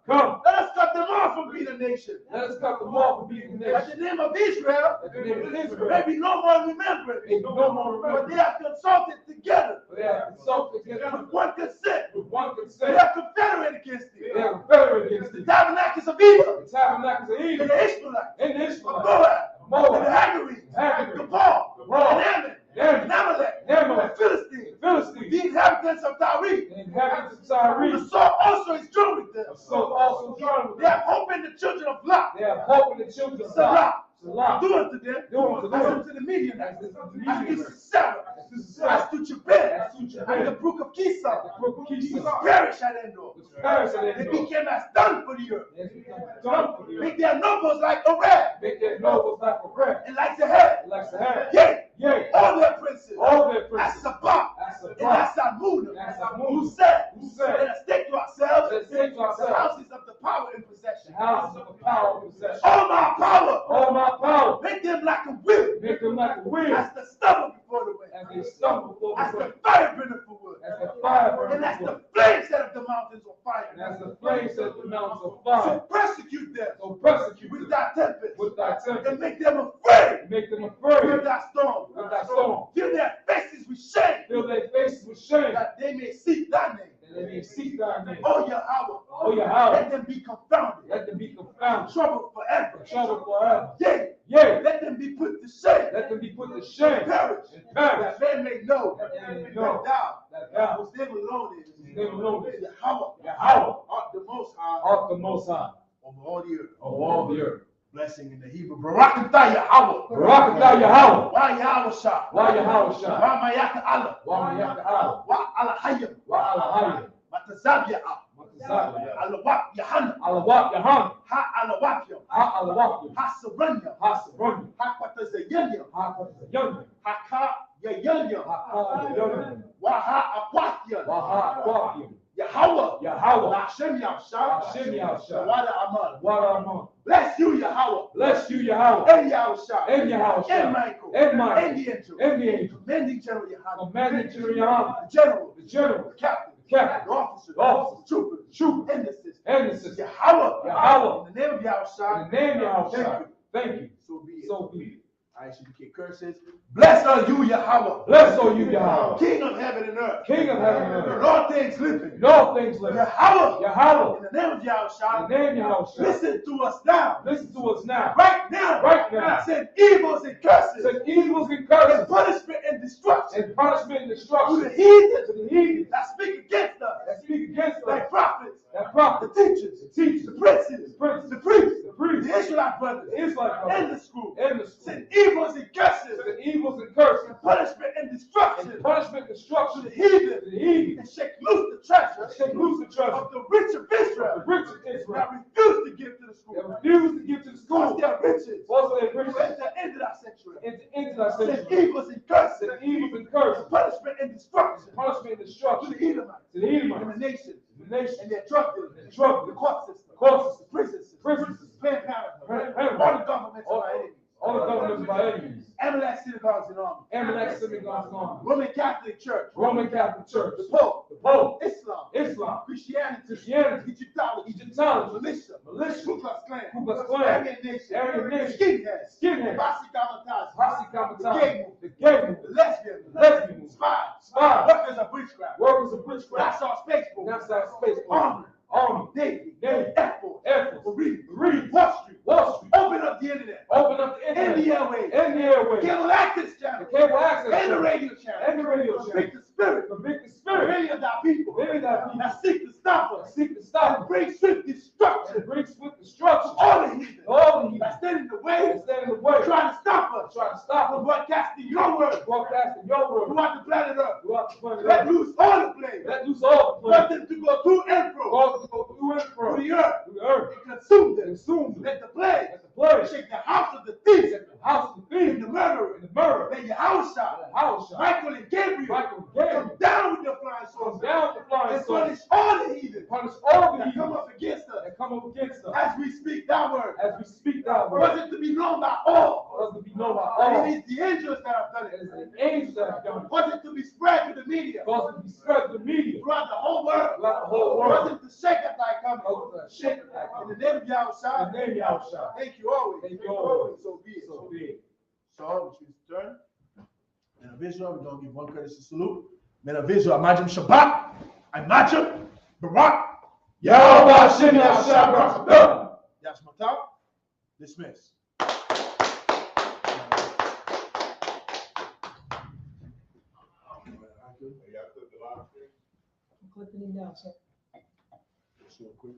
Come, let us cut them off from being a nation. Let us cut them off from being a That nation. the name of Israel That the name of Israel may be no more remembered. may be no more But remembered. they have consulted together But they have consulted together with one consent. with one They consent. are confederate against thee. They are confederate against The thee. tabernacles of Edom, The tabernacles of and Edom, the Ishmaelites, and the of Ishmaelites, Moab, Moab, and the Hagarenes, Hagarenes, Gabal, Gabal, and Ammon, Ammon, and Amalek, Amalek, and Philistines, Philistines, the inhabitants of Tyre. the inhabitants of Tyre. The sword also is joined with them. So also joined with They them. have hope in the children of Lot. They have hope in the children of Salah. God. Salah. Do unto them. Do unto them. As unto the Midianites. As unto the As to Midianites. Sarah. As to As Sarah. to Jabez. As to Jabez. And the brook of Kisa. The brook of Kisa. Which perish at Endor. Which perish at They Endor. became as dung for the earth. They become done for the earth. Make their nobles like a rat. Make their nobles like a rat. And like the head. Like the head. Yea. Yea. All their princes. All their As princes. Sabbath. As And Sabbath. as Salmuna. As Salmuna. Who said. Who said. Let us take to ourselves. Let us take to The ourselves. houses of the power in possession. The houses of the power of possession. All my power. All my power. Make them like a wheel. Make them like a wind. As the stubble before the wind. As they stumble before As the the wind. fire burneth for wood. As the fire burns And as before the flames set up the mountains on fire. And as the flames set the mountains on So fire. persecute them So persecute with them thy tempest. with thy And tempest. make them afraid Make them with afraid thy storm. with thy storm. Fill their faces with shame. Fill their faces with shame. That they may seek thy name. That they may seek thy name. Oh Yahweh. Oh Yahweh. Let them be confounded. Let them be confounded. Troubled forever. Troubled forever. Yea. Yea. Let them be put to shame. Let them be put to shame. Perish. And perish. That they may know That they may that know thou, that thou, whose name alone is, whose name alone is, Yahweh, Yahweh, art the most high art the most high over all the earth. of all the earth. Blessing in the Hebrew. Barakatah Yahweh. Barakatah Yahweh. Wa Yahweh Shah. Wa Yahweh Shah. Wa Mayaka Allah. Wa Mayaka Allah. Wa Alahayim. Wa Alahayim. Matazabia Ah. Matazabia. Alawak Yahana. Alawak Yahan. Ha Alawakyam. Ha Alawakim. Ha Saranya. Ha Sabronyam. Ha Kwatazayanyam. Ha Youngman. Ha Ka Yayanyam. Ha Youngman. Wa Ha Aquathian. Wa Ha Aquakim. Yahweh Yahweh. Yahweh. Hashem Yahushua. Hashem Yahushua. Wada Aman. Wada Aman. Bless you, Yahweh. Bless you, Yahweh. And Yahushua. And Yahushua. And Michael. And Michael. And the angel. And the angel. Commanding General Yahweh. Commanding General Yahweh. The general. The general. The captain. The captain. The officer. The officer. The trooper. The trooper. And the assistant. And the assistant. Yahweh. Yahweh. In the name of Yahushua. In the name of Thank Yahushua. you. Thank you. So be it. So be it. ISUPK curses. Blessed are you, Yahweh. Blessed are you, Yahweh. King of heaven and earth. King of heaven and In earth. all things living. In all things living. Yahweh. Yahweh. In the name of Yahushua. In the name of Yahushua. Listen to us now. Listen to us now. Right now. Right now. Send evils and curses. Send evils and And curses. punishment and destruction. And punishment and To destruction. the heathen. To the heathen. That speak against us. That speak against us. Like prophets. That prophet. The teachers. The teachers. The princes. The princes. The priests. The priests. The Israelite brothers. The Israelite brothers. And the school. And the school. Send evils and curses. To the evils and curses. And punishment and destruction. And punishment and To destruction. the heathen. To the heathen. And shake loose the treasure. Shake loose the treasure. Of the rich of Israel. The rich of Israel. That refuse to give to the school. That refuse to give to the Because school. they are riches. Also they To riches. enter into that sanctuary. Into that Send century. evils and curses. Send evils and curses. Punishment and destruction. Punishment and To destruction. the Edomites. To the And the Edomites. nations. The nation. And their drug dealers. And drug The court system. Court system. The prison system. Prison system. Planned Planned Parenthood. Parenthood. All the governments of All- our enemies. All the governments of our enemies. Amalek synagogues and armies. Amalek synagogues on. Roman Catholic Church. Roman Catholic Church. The Pope. The Pope. Islam. Islam. Christianity. Christianity. Egyptology. Egyptology. Militia. Militia. Ku Klux Klan. Ku Klux Klan. Aryan Nation. Aryan Nation. Skinheads. Skinheads. Basi Kamatazi. Posse The Comitatus. gay movement. The gay The movement. lesbian. The lesbian movement. Spies. Spies. Workers of witchcraft. Workers of witchcraft. NASA Space Force. NASA Space Force. Army. Army. Navy. Navy. Air Force. Air Force. Marine. Marine. Wall Street. Wall Street. Open up the internet. Open up the And internet. the airways. And the airways. Cable access The channel. cable access. And the channel. radio channel. And the radio Convict channel. the spirit. Convict the Of spirit. many of thy people. Many of thy people. That seek to stop us. Seek to stop And us. bring swift destruction. And bring swift destruction. All the heathen. All the heathen. That stand in the That way. stand in the way. Trying to stop us. Trying to stop From us. broadcasting your word. Broadcasting your word. Throughout the planet Earth. Throughout the planet. Let loose all the flames. Let loose all the Want planet. them to go to and fro. Cause to go through and Through from. the earth. Through the earth. And consume them. Consume them. Let the plague. Let the plague. Shake the house of the thieves. Set the house of the thief. And the murderer. And the murderer. Let your house The shine. house shine. Michael and Gabriel. Michael and Gabriel. Come down with your flying Come swords. down with the flying And sword. punish all the heathen. Punish all the That come heathen up against us. that come up against us. As we speak that word. As we speak that word. Was it to be known by all? For us to be known by And all. it is the angels that have done It is it. the angels that have done it. Was it to be spread to the media? For us to be spread to the media. Throughout the whole world. Throughout the whole Was world. it to shake at thy coming? For us to shake it like In the name of Yahushua. In the name of Yahushua. Thank you always. Thank you always. So be it. So be it. So, which means turn. Men of Israel, we're going to give one courtesy salute. Men of Israel, Imagine Shabbat. Imagine Barak. Yahweh Hashem Yahshua. Yashmatah. Dismiss. I'm clipping it down, sir. Just real quick.